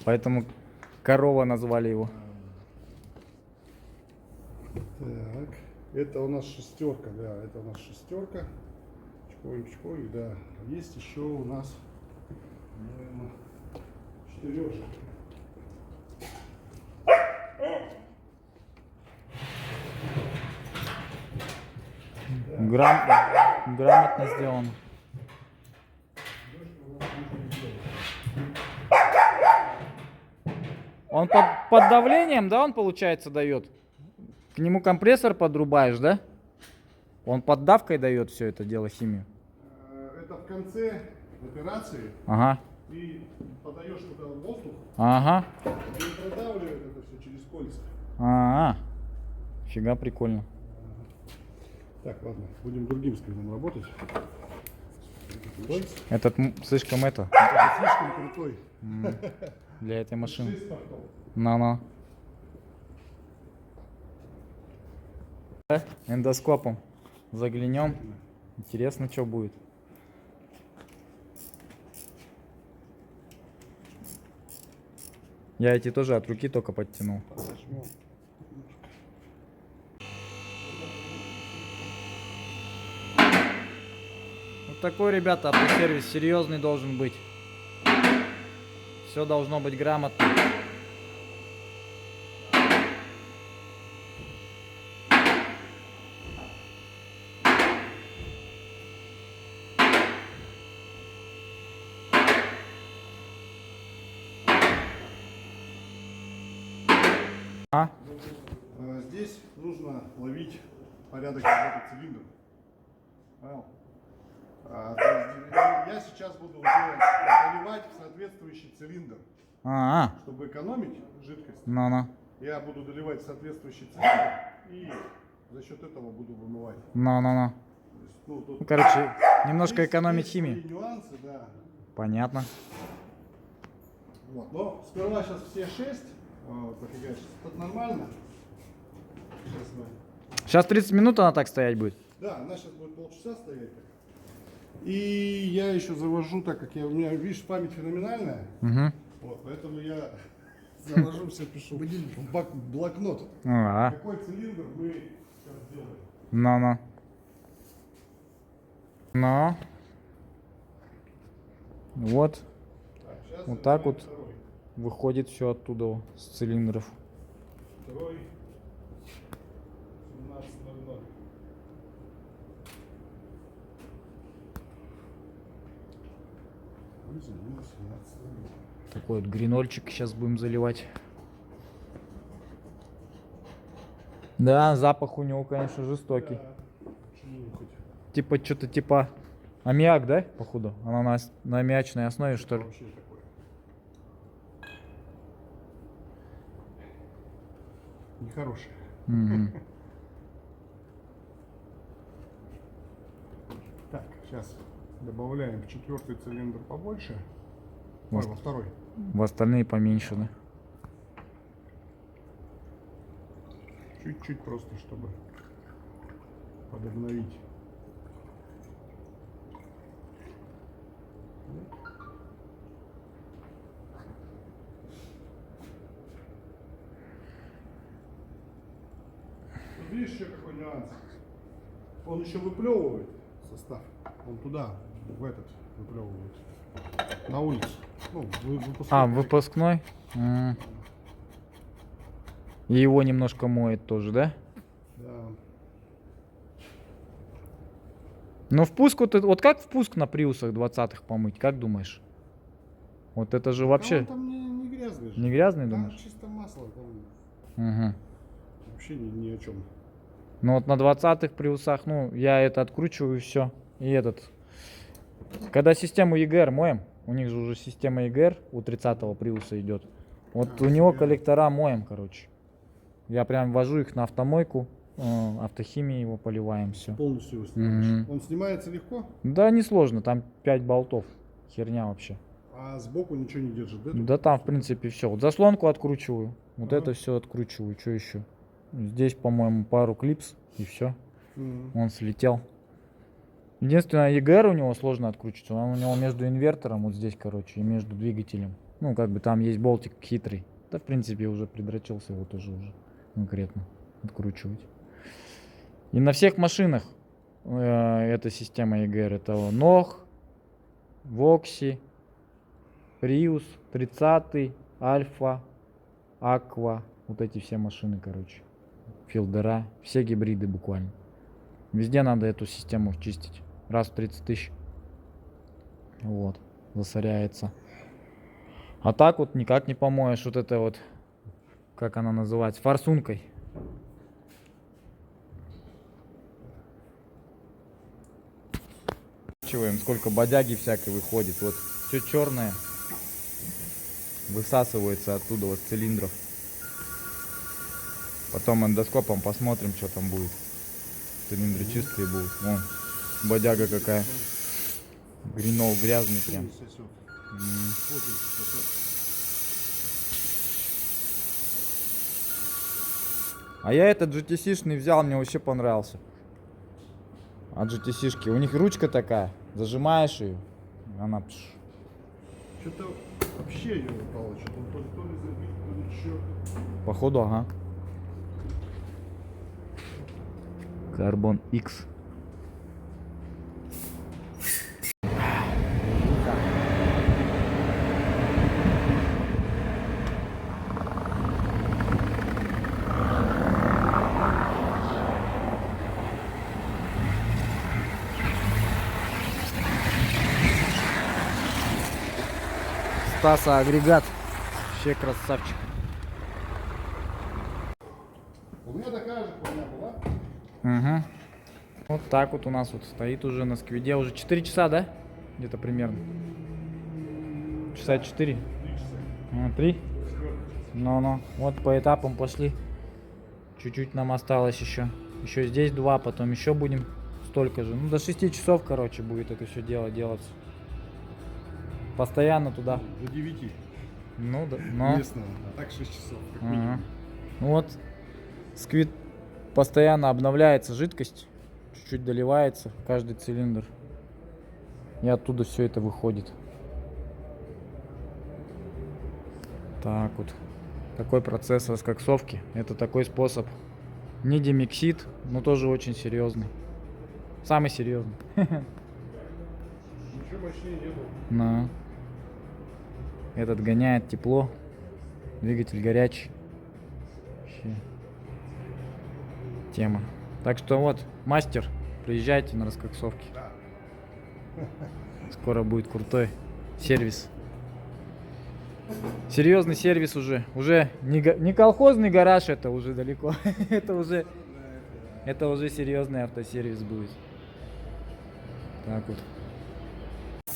Speaker 1: Поэтому корова назвали его.
Speaker 3: Так, это у нас шестерка, да, это у нас шестерка. Чпоем, да. Есть еще у нас, наверное, четырешка.
Speaker 1: Грамотно сделано. Он под давлением, да, он, получается, дает? К нему компрессор подрубаешь, да? Он под давкой дает все это дело, химию.
Speaker 3: Это в конце операции
Speaker 1: Ага,
Speaker 3: ты подаешь туда воздух
Speaker 1: ага,
Speaker 3: и продавливает это все через кольца.
Speaker 1: ага. Фига прикольно.
Speaker 3: Так, ладно, будем другим скрином работать.
Speaker 1: Этот слишком это,
Speaker 3: Это слишком крутой.
Speaker 1: для этой машины.
Speaker 3: 6 портов.
Speaker 1: На-на. Эндоскопом заглянем. Интересно, что будет. Я эти тоже от руки только подтянул.
Speaker 3: Нажмем.
Speaker 1: Вот такой, ребята, автосервис серьезный должен быть. Все должно быть грамотно.
Speaker 3: Здесь нужно ловить порядок работы цилиндров. Понял? То есть я сейчас буду уже заливать в соответствующий цилиндр. Чтобы экономить жидкость,
Speaker 1: Ну-ну.
Speaker 3: я буду доливать в соответствующий цилиндр и за счет этого буду вымывать.
Speaker 1: Ну-ну-ну.
Speaker 3: То есть, ну, тут
Speaker 1: Ну, короче, немножко
Speaker 3: есть
Speaker 1: экономить
Speaker 3: свои
Speaker 1: химию.
Speaker 3: нюансы, да.
Speaker 1: Понятно.
Speaker 3: Вот. Но сперва сейчас все 6 пофигаешь. Тут нормально. Сейчас мы...
Speaker 1: Сейчас 30 минут она так стоять будет.
Speaker 3: Да, она сейчас будет полчаса стоять. И я еще завожу, так как у меня, видишь, память феноменальная.
Speaker 1: Угу.
Speaker 3: Вот, поэтому я завожу, все пишу. В блокнот.
Speaker 1: А,
Speaker 3: Какой цилиндр мы сейчас делаем?
Speaker 1: ну-ну. Ну. Вот.
Speaker 3: Так, сейчас
Speaker 1: Вот так вот
Speaker 3: второй.
Speaker 1: выходит все оттуда, с цилиндров.
Speaker 3: Второй. 17:00. Ой, забыл, 17:00.
Speaker 1: Такой вот гринольчик сейчас будем заливать. Да, запах у него, конечно, жестокий.
Speaker 3: Да. Почему нюхать?
Speaker 1: Типа что-то типа аммиак, да, походу? Она на аммиачной основе, что ли?
Speaker 3: Вообще такое. Нехорошее.
Speaker 1: Мгм.
Speaker 3: Так, сейчас добавляем в четвертый цилиндр побольше. Ой,
Speaker 1: Может.
Speaker 3: во второй.
Speaker 1: В остальные поменьше, да?
Speaker 3: Чуть-чуть просто, чтобы подобновить. Тут видишь еще какой нюанс? Он еще выплевывает состав. Он туда, в этот, выплевывает. На улицу. Ну, выпускает.
Speaker 1: А, выпускной? И его немножко моет тоже, да?
Speaker 3: Да.
Speaker 1: Но впуск вот как впуск на приусах 20-х помыть, как думаешь? Вот это же
Speaker 3: А
Speaker 1: вообще
Speaker 3: он там не грязный же.
Speaker 1: не грязный,
Speaker 3: Там
Speaker 1: думаешь?
Speaker 3: чисто масло, там
Speaker 1: Угу.
Speaker 3: вообще ни о чем.
Speaker 1: Ну вот на 20-х приусах, ну, я это откручиваю все. И этот. Когда систему EGR моем, у них же уже система EGR у 30-го приуса идет. Вот у него коллектора моем, короче. Я прям вожу их на автомойку, автохимией его поливаем, все.
Speaker 3: Полностью его снимаешь.
Speaker 1: Мгм.
Speaker 3: Он снимается легко,
Speaker 1: Да, несложно, там 5 болтов. Херня вообще.
Speaker 3: а сбоку ничего не держит, да?
Speaker 1: Да там, в принципе, все. Вот заслонку откручиваю. Вот
Speaker 3: Ага.
Speaker 1: это все откручиваю. Что еще? Здесь, по-моему, пару клипс и все.
Speaker 3: Мгм.
Speaker 1: Он слетел. Единственное, EGR у него сложно откручиваться. Он у него между инвертором, вот здесь, короче, и между двигателем. Ну, как бы там есть болтик хитрый. Да, в принципе, уже придрочился его тоже уже конкретно откручивать. И на всех машинах эта система EGR. Это NOH, Voxy, Prius, 30, Альфа, Aqua. Вот эти все машины, короче. Филдера. Все гибриды буквально. Везде надо эту систему чистить. Раз в 30 тысяч. Вот. Засоряется. А так вот никак не помоешь вот это вот, как она называется, форсункой. Чуваем, сколько бодяги всякой выходит. Вот все черное высасывается оттуда вот цилиндров. Потом эндоскопом посмотрим, что там будет. Цилиндры чистые будут. Вон, бодяга какая. Гринол грязный прям.
Speaker 3: Сосет.
Speaker 1: М.
Speaker 3: Очень сосет.
Speaker 1: А я этот GTC-шный взял, мне вообще понравился. От GTC-шки. У них ручка такая. Зажимаешь ее, она
Speaker 3: Что-то вообще не упало. Что-то он то ли забит, то ли что.
Speaker 1: походу, ага. Carbon X. Стаса агрегат. Вообще красавчик.
Speaker 3: У меня такая же хуйня была.
Speaker 1: Угу. Вот так вот у нас вот стоит уже на сквиде. Уже 4 часа, да? Где-то примерно. Часа 4? 3? Ну-ну. Вот по этапам пошли. Чуть-чуть нам осталось еще. Еще здесь 2, потом еще будем столько же. Ну, до 6 часов, короче, будет это все дело делаться. Постоянно туда.
Speaker 3: До 9
Speaker 1: Ну да. Но...
Speaker 3: местного. А так 6 часов. Как
Speaker 1: Ага.
Speaker 3: минимум.
Speaker 1: Ну вот, сквид постоянно обновляется жидкость, чуть-чуть доливается в каждый цилиндр. И оттуда все это выходит. Так вот. такой процесс раскоксовки. Это такой способ. Не демиксид, но тоже очень серьезный. Самый серьезный.
Speaker 3: Ничего мощнее нету.
Speaker 1: На. Этот гоняет тепло. Двигатель горячий. Вообще. Тема. Так что вот, мастер, приезжайте на раскоксовки. Скоро будет крутой сервис. Серьезный сервис уже. Уже не колхозный гараж, это уже далеко. это уже серьезный автосервис будет. Так вот.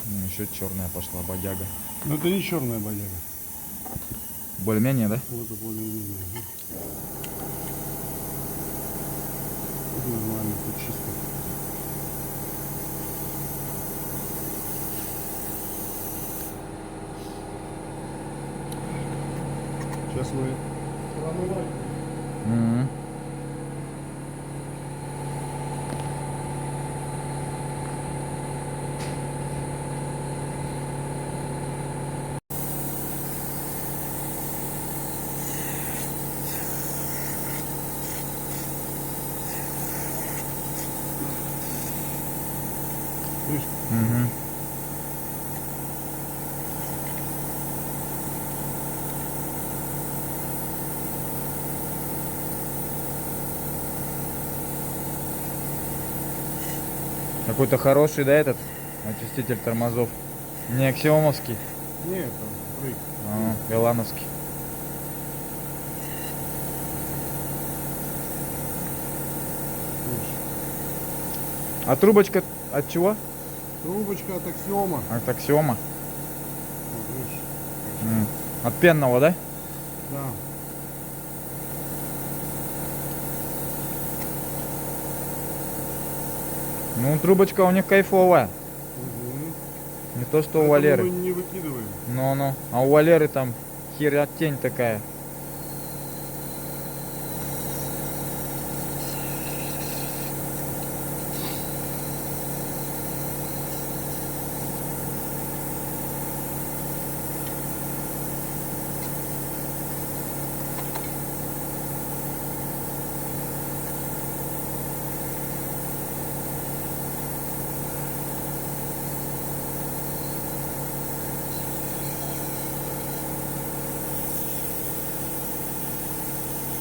Speaker 1: Ну, еще черная пошла бодяга.
Speaker 3: Ну это не черная бодяга.
Speaker 1: Более-менее, да?
Speaker 3: Вот это более-менее. Тут нормально, тут чисто. Сейчас мы промываем.
Speaker 1: Мгм.
Speaker 3: Слышь,
Speaker 1: Мгм. Какой-то хороший, да, этот очиститель тормозов? Не аксиомовский,
Speaker 3: нет, там, прыг.
Speaker 1: а элановский.
Speaker 3: Слышь,
Speaker 1: А трубочка от чего?
Speaker 3: трубочка от аксиома.
Speaker 1: От аксиома.
Speaker 3: Вот, видишь,
Speaker 1: От пенного, да?
Speaker 3: да.
Speaker 1: Ну, трубочка у них кайфовая.
Speaker 3: Мгм.
Speaker 1: Не то, что у
Speaker 3: Поэтому
Speaker 1: Валеры.
Speaker 3: мы не выкидываем.
Speaker 1: Ну. А у Валеры там херотень такая.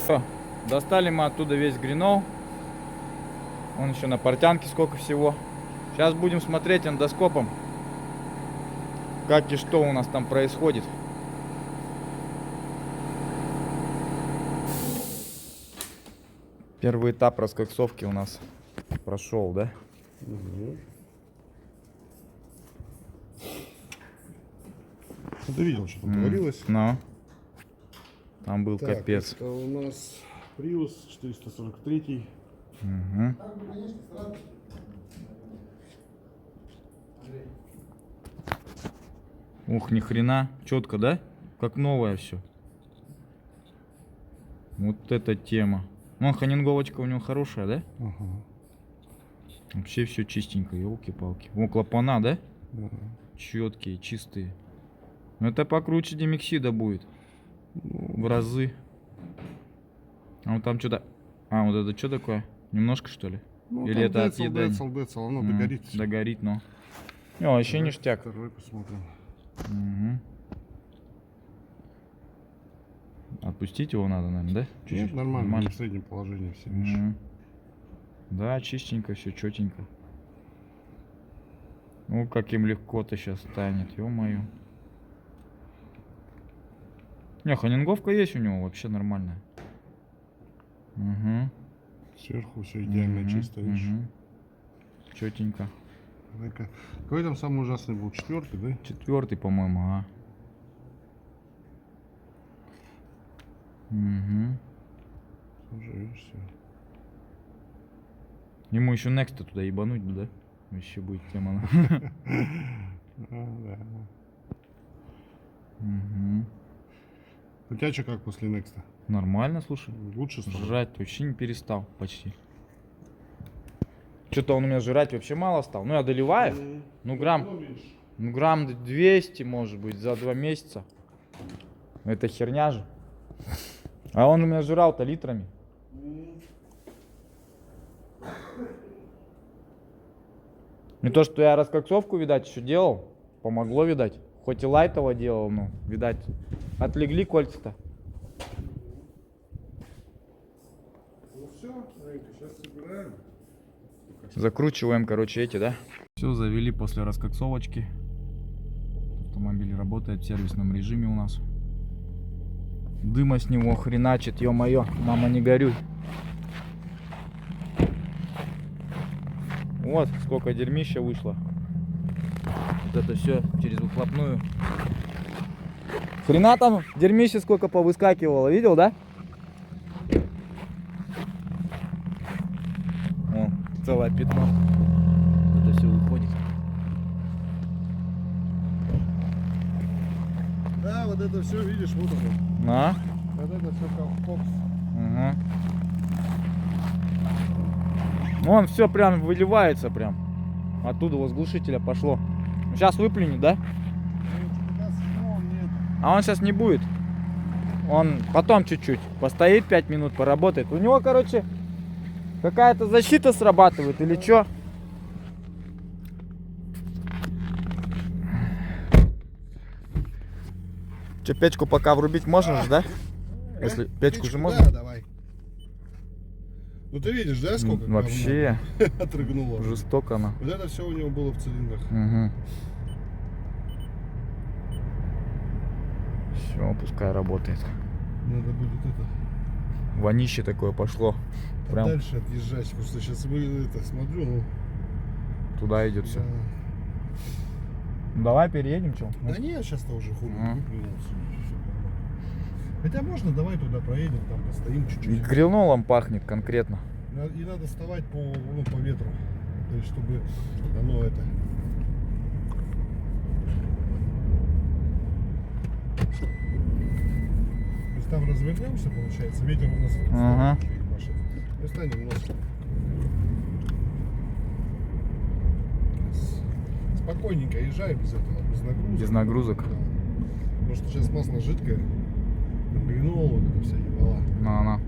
Speaker 1: Всё, достали мы оттуда весь гринол. Вон еще на портянке сколько всего. Сейчас будем смотреть эндоскопом, как и что у нас там происходит. Первый этап раскоксовки у нас прошел, да?
Speaker 3: Мгм. Ну, ты видел, что там творилось?
Speaker 1: Ну. Там был
Speaker 3: Так,
Speaker 1: капец.
Speaker 3: это у нас Prius 443.
Speaker 1: Мгм. Ух, ни хрена. Четко, да? Как новое все. Вот эта тема. Вон ханинговочка у него хорошая, да?
Speaker 3: Ага.
Speaker 1: Вообще все чистенько, елки-палки. О, клапана, да?
Speaker 3: Да.
Speaker 1: Четкие, чистые. Но это покруче демиксида будет. В разы. А вот там что-то... А, вот это что такое? Немножко, что ли?
Speaker 3: Ну,
Speaker 1: Или
Speaker 3: там
Speaker 1: это от
Speaker 3: децл,
Speaker 1: едания?
Speaker 3: децл, оно догорит. всё.
Speaker 1: Догорит, но... О, вообще
Speaker 3: Давай
Speaker 1: ништяк.
Speaker 3: Второй посмотрим.
Speaker 1: Мгм. Отпустить его надо, наверное, да?
Speaker 3: Нет,
Speaker 1: Чуть-чуть?
Speaker 3: нормально, в среднем положении все видишь.
Speaker 1: Мгм. Да, чистенько, все четенько. Ну, как им легко-то сейчас станет, ё-моё. Не, ханинговка есть у него, вообще нормальная. Угу.
Speaker 3: Сверху все идеально чисто, видишь.
Speaker 1: Четенько.
Speaker 3: Ну-ка. Какой там самый ужасный был? 4-й, да?
Speaker 1: 4-й, по-моему, ага. Угу.
Speaker 3: Уже, видишь, все.
Speaker 1: Ему еще Next туда ебануть, да? Вообще будет тема.
Speaker 3: Да.
Speaker 1: Угу.
Speaker 3: У тебя что как после Next?
Speaker 1: Нормально, слушай.
Speaker 3: Лучше стало?
Speaker 1: Жрать вообще не перестал почти. Что-то он у меня жрать вообще мало стал. Ну, я доливаю. Ну, грамм 200, может быть, за 2 месяца. Это херня же. А он у меня жрал-то литрами. Не то, что я раскоксовку, видать, еще делал. Помогло, видать. Хоть и лайтово делал, но, видать, отлегли кольца-то.
Speaker 3: Ну все, сейчас собираем.
Speaker 1: Закручиваем, короче, эти, да? Все, завели после раскоксовочки. Автомобиль работает в сервисном режиме у нас. Дыма с него хреначит, ё-моё, мама, не горюй. Вот сколько дерьмища вышло. Вот это все через выхлопную. Хрена там дерьмища сколько повыскакивало, видел, да? О, целое пятно. Это все выходит.
Speaker 3: Да, вот это все, видишь, вот оно.
Speaker 1: На.
Speaker 3: Вот это все как кокс.
Speaker 1: Угу. Вон все прям выливается прям. Оттуда вот с глушителя пошло. Сейчас выплюнет, да? А он сейчас не будет. Он потом чуть-чуть постоит 5 минут, поработает. У него, короче, какая-то защита срабатывает или что? Че, печку пока врубить можно же, да? Если печку же можно?
Speaker 3: Да, давай. Ну ты видишь, да, сколько?
Speaker 1: Вообще
Speaker 3: отрыгнуло.
Speaker 1: жестоко она.
Speaker 3: Вот это все у него было в цилиндрах.
Speaker 1: Угу. Все, пускай работает.
Speaker 3: Надо будет это.
Speaker 1: Вонище такое пошло. Прям
Speaker 3: Дальше отъезжать, потому что сейчас это смотрю, ну.
Speaker 1: туда идет все.
Speaker 3: Да.
Speaker 1: Давай переедем, что?
Speaker 3: Да не, сейчас-то уже хуй
Speaker 1: А.
Speaker 3: выплюнулся. Хотя можно, давай туда проедем, там постоим чуть-чуть.
Speaker 1: Грилнолом пахнет конкретно.
Speaker 3: И надо вставать по ветру. То есть, чтобы оно это. То есть там развернемся, получается, ветер у нас в сторону
Speaker 1: Ага.
Speaker 3: пашет. Мы станем нос. Спокойненько езжай без этого, без нагрузок.
Speaker 1: Без нагрузок.
Speaker 3: Да. Потому что сейчас масло жидкое. Гринол, вот это вся ебала.
Speaker 1: На.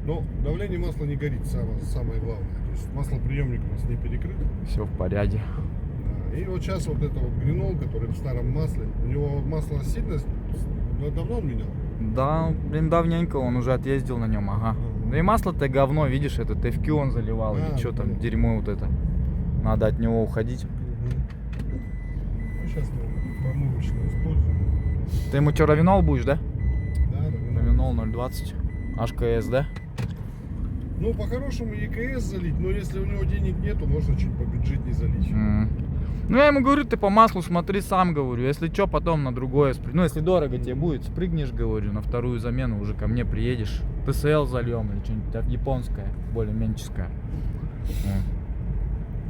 Speaker 3: Но давление масла не горит, самое главное. То есть маслоприемник у нас не перекрыт.
Speaker 1: Все в порядке.
Speaker 3: Да. И вот сейчас вот это вот гринол, который в старом масле, у него масло сильно, давно он менял?
Speaker 1: Да, блин, давненько он уже отъездил на нем, ага. Да и масло-то говно, видишь, это TFQ он заливал, или что там,
Speaker 3: понятно.
Speaker 1: дерьмо вот это. Надо от него уходить.
Speaker 3: Ну, сейчас мы помывочную используем.
Speaker 1: Ты ему что, равинол будешь, да?
Speaker 3: Да, равинол.
Speaker 1: Равинол 0,20. HKS, да?
Speaker 3: Ну, по-хорошему ЕКС залить, но если у него денег нету, можно чуть побюджетнее залить.
Speaker 1: Ну я ему говорю, ты по маслу смотри сам, говорю. Если что, потом на другое Ну, если дорого тебе будет, спрыгнешь, говорю, на вторую замену уже ко мне приедешь. ТСЛ зальем или что-нибудь японское, более менческое.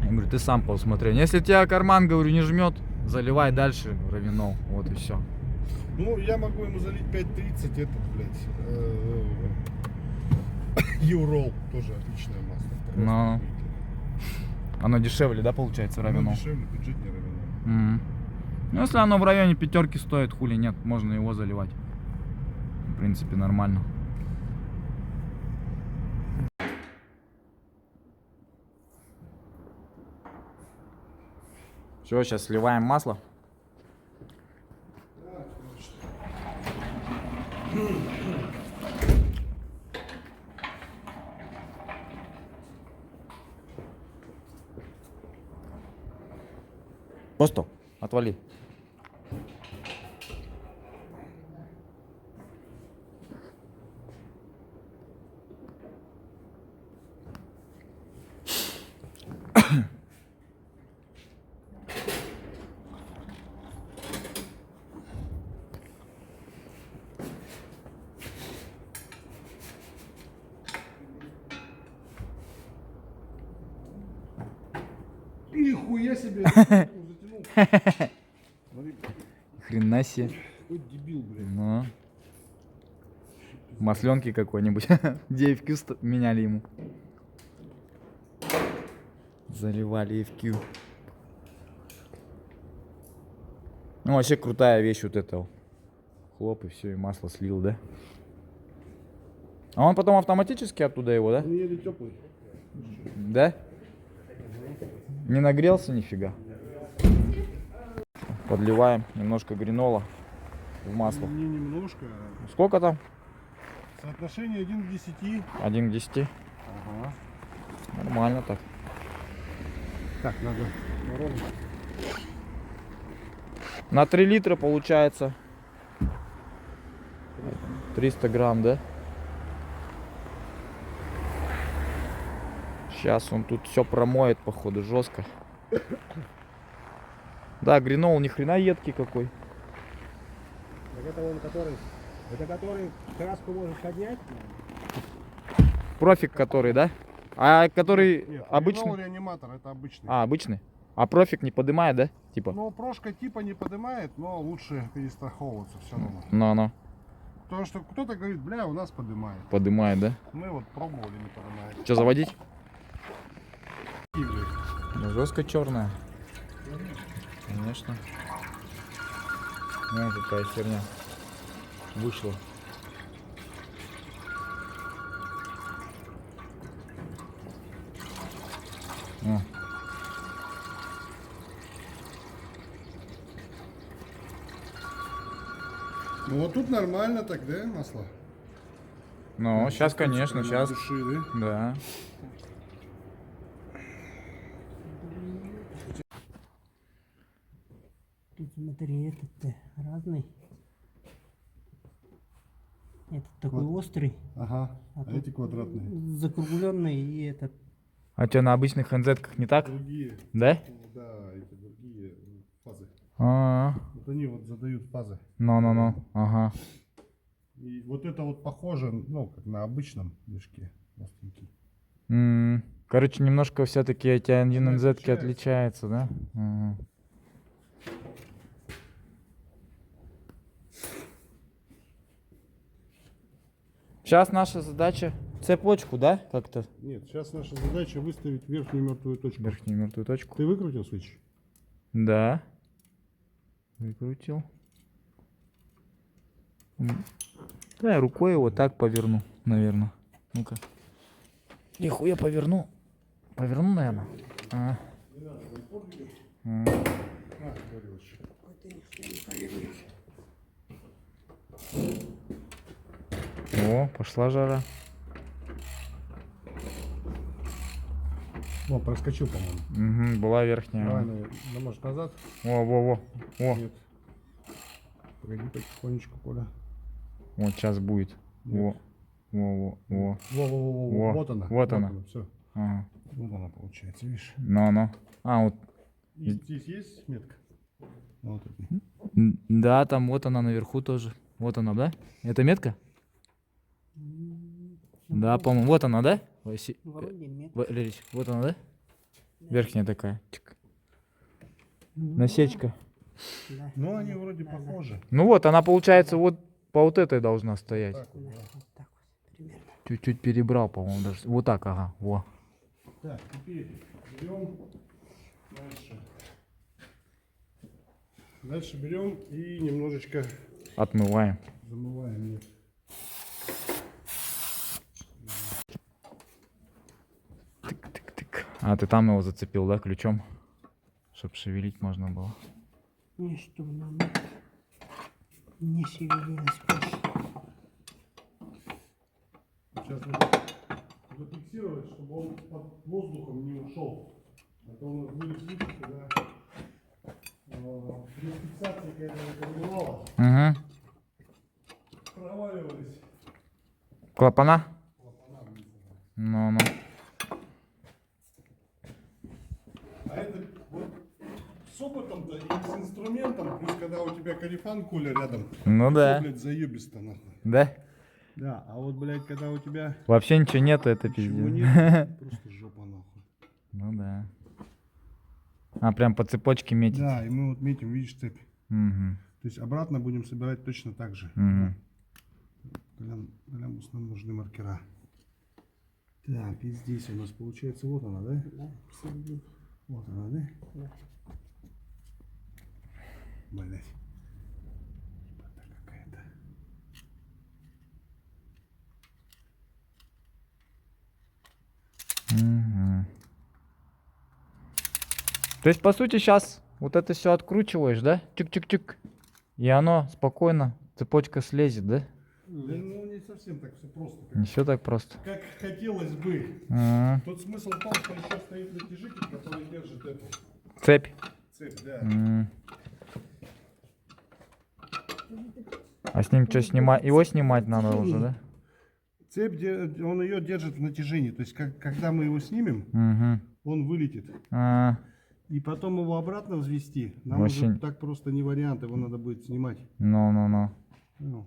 Speaker 1: Я говорю, ты сам посмотри. Если тебя карман, говорю, не жмет, заливай дальше равинол. Вот и все.
Speaker 3: Ну, я могу ему залить 5.30, этот, блядь, Юрол, тоже отличное масло. Просто
Speaker 1: Но.
Speaker 3: охуительное.
Speaker 1: Оно дешевле, да, получается,
Speaker 3: Оно
Speaker 1: равинол?
Speaker 3: дешевле, бюджетнее равинол.
Speaker 1: Ну, если оно в районе 5 стоит, хули нет, можно его заливать. В принципе, нормально. Все, сейчас сливаем масло. Просто отвали.
Speaker 3: Нихуя себе! Затянул. Смотри,
Speaker 1: Хрена себе.
Speaker 3: какой дебил, блядь.
Speaker 1: Ну. Масленки какой-нибудь. DFQ меняли ему. Заливали FQ. Ну, вообще крутая вещь вот эта. Хлоп, и все, и масло слил, да? А он потом автоматически оттуда его, да?
Speaker 3: Он едет теплый.
Speaker 1: Да? Не нагрелся нифига. Подливаем немножко гринола в масло.
Speaker 3: Не немножко.
Speaker 1: Сколько там?
Speaker 3: Соотношение 1 к 10.
Speaker 1: 1 к 10.
Speaker 3: Ага.
Speaker 1: Нормально так.
Speaker 3: Так, надо ровно.
Speaker 1: На 3 литра получается 300 грамм, да? Сейчас он тут все промоет, походу, жестко. Да, гринол ни хрена едкий какой.
Speaker 5: Так это он который... Это который краску может поднять?
Speaker 1: Профик который, да? А который
Speaker 3: Нет,
Speaker 1: обычный?
Speaker 3: реаниматор, это обычный.
Speaker 1: А, обычный. А профик не поднимает, да? Типа.
Speaker 3: Но прошка типа не поднимает, но лучше перестраховываться все равно.
Speaker 1: Ну,
Speaker 3: Потому что кто-то говорит, бля, у нас поднимает.
Speaker 1: поднимает, да?
Speaker 3: Мы вот пробовали, не поднимает.
Speaker 1: Что, заводить?
Speaker 3: И, блядь,
Speaker 1: Ну, жестко черная. Конечно. Вон какая херня вышла. О.
Speaker 3: Ну вот тут нормально так, да, масло?
Speaker 1: Ну, сейчас, конечно, сейчас.
Speaker 3: Души, да?
Speaker 1: Да.
Speaker 4: Тут смотри, этот разный. Этот такой острый,
Speaker 3: Ага,
Speaker 4: а
Speaker 3: а
Speaker 4: тут
Speaker 3: эти квадратные.
Speaker 4: закругленный и этот.
Speaker 1: А что, на обычных НЗ-ках не так?
Speaker 3: Другие,
Speaker 1: Да?
Speaker 3: да, эти другие фазы.
Speaker 1: А,
Speaker 3: Вот они вот задают фазы.
Speaker 1: ну, ага.
Speaker 3: И вот это вот похоже, ну, как на обычном движке. Остренький.
Speaker 1: Короче, немножко все-таки эти
Speaker 3: Она
Speaker 1: 1НЗ-ки отличаются, да? Ага. Сейчас наша задача цепочку, да, как-то
Speaker 3: Нет, сейчас наша задача выставить верхнюю мертвую точку.
Speaker 1: верхнюю мертвую точку.
Speaker 3: Ты выкрутил свич?
Speaker 1: Да. Выкрутил. Да, я рукой его так поверну, наверное. Ну-ка. Нихуя поверну. Поверну, наверное. А. О, пошла жара.
Speaker 3: О, проскочил, по-моему.
Speaker 1: Угу, была верхняя.
Speaker 3: Давай, ну, может, назад?
Speaker 1: Во.
Speaker 3: Нет. Погоди потихонечку, Коля.
Speaker 1: Вот сейчас будет.
Speaker 3: Нет.
Speaker 1: Во.
Speaker 3: Во. Вот она.
Speaker 1: Вот она.
Speaker 3: Все.
Speaker 1: Ага.
Speaker 3: Вот она получается, видишь?
Speaker 1: Ну. А, вот.
Speaker 3: И здесь есть метка? Вот это.
Speaker 1: Да, там вот она наверху тоже. Вот она, да? Это метка? Да, по-моему. Вот она, да?
Speaker 4: Вроде нет.
Speaker 1: Валерич, вот она, да? Верхняя такая. Чик. Насечка.
Speaker 4: Да.
Speaker 3: Ну, они вроде похожи.
Speaker 1: Ну вот, она получается вот по вот этой должна стоять.
Speaker 3: Так вот, да.
Speaker 4: Вот так вот примерно.
Speaker 1: Чуть-чуть перебрал, по-моему, даже. Вот так, ага. Во.
Speaker 3: Так, теперь берем дальше. Дальше берем и немножечко
Speaker 1: Отмываем.
Speaker 3: замываем ее.
Speaker 1: Тык. А ты там его зацепил, да, ключом? Чтоб шевелить можно было.
Speaker 4: Не, чтобы нам не шевелилось больше.
Speaker 3: Сейчас надо зафиксировать, чтобы он под воздухом не ушел. А то у нас будет случай, когда при фиксации какая-то терминала
Speaker 1: Угу.
Speaker 3: проваливались.
Speaker 1: Клапана? Ну.
Speaker 3: А это вот с опытом-то и с инструментом, плюс когда у тебя корефан, Коля, рядом.
Speaker 1: Ну да.
Speaker 3: Блядь, заебисто нахуй.
Speaker 1: Да?
Speaker 3: Да, а вот, блядь, когда у тебя
Speaker 1: Вообще ничего нету, это
Speaker 3: ничего
Speaker 1: пиздец.
Speaker 3: нет, просто жопа нахуй.
Speaker 1: Ну да. А прям по цепочке метить.
Speaker 3: Да, и мы вот метим, видишь, цепь.
Speaker 1: Угу.
Speaker 3: То есть обратно будем собирать точно так же.
Speaker 1: Угу.
Speaker 3: Нам нужны маркера. Так, и здесь у нас получается, вот она, да?
Speaker 4: Да, в середине.
Speaker 3: Вот она, да?
Speaker 4: Да.
Speaker 3: Блять. Ебата какая-то.
Speaker 1: То есть, по сути, сейчас вот это все откручиваешь, да? Чик-чик-чик. И оно спокойно, цепочка слезет, да?
Speaker 3: Да, ну не совсем так все просто.
Speaker 1: Не все так просто.
Speaker 3: Как хотелось бы.
Speaker 1: М,
Speaker 3: Тут смысл в том, что еще стоит натяжитель, который держит эту
Speaker 1: Цепь.
Speaker 3: цепь, да.
Speaker 1: М. А с ним что снимать? Его снимать надо уже, да?
Speaker 3: Цепь, он ее держит в натяжении. То есть, когда мы его снимем,
Speaker 1: Угу.
Speaker 3: он вылетит.
Speaker 1: А,
Speaker 3: И потом его обратно взвести, нам
Speaker 1: Вообще
Speaker 3: уже
Speaker 1: не-
Speaker 3: так просто не вариант, его надо будет снимать.
Speaker 1: ну.
Speaker 3: Ну,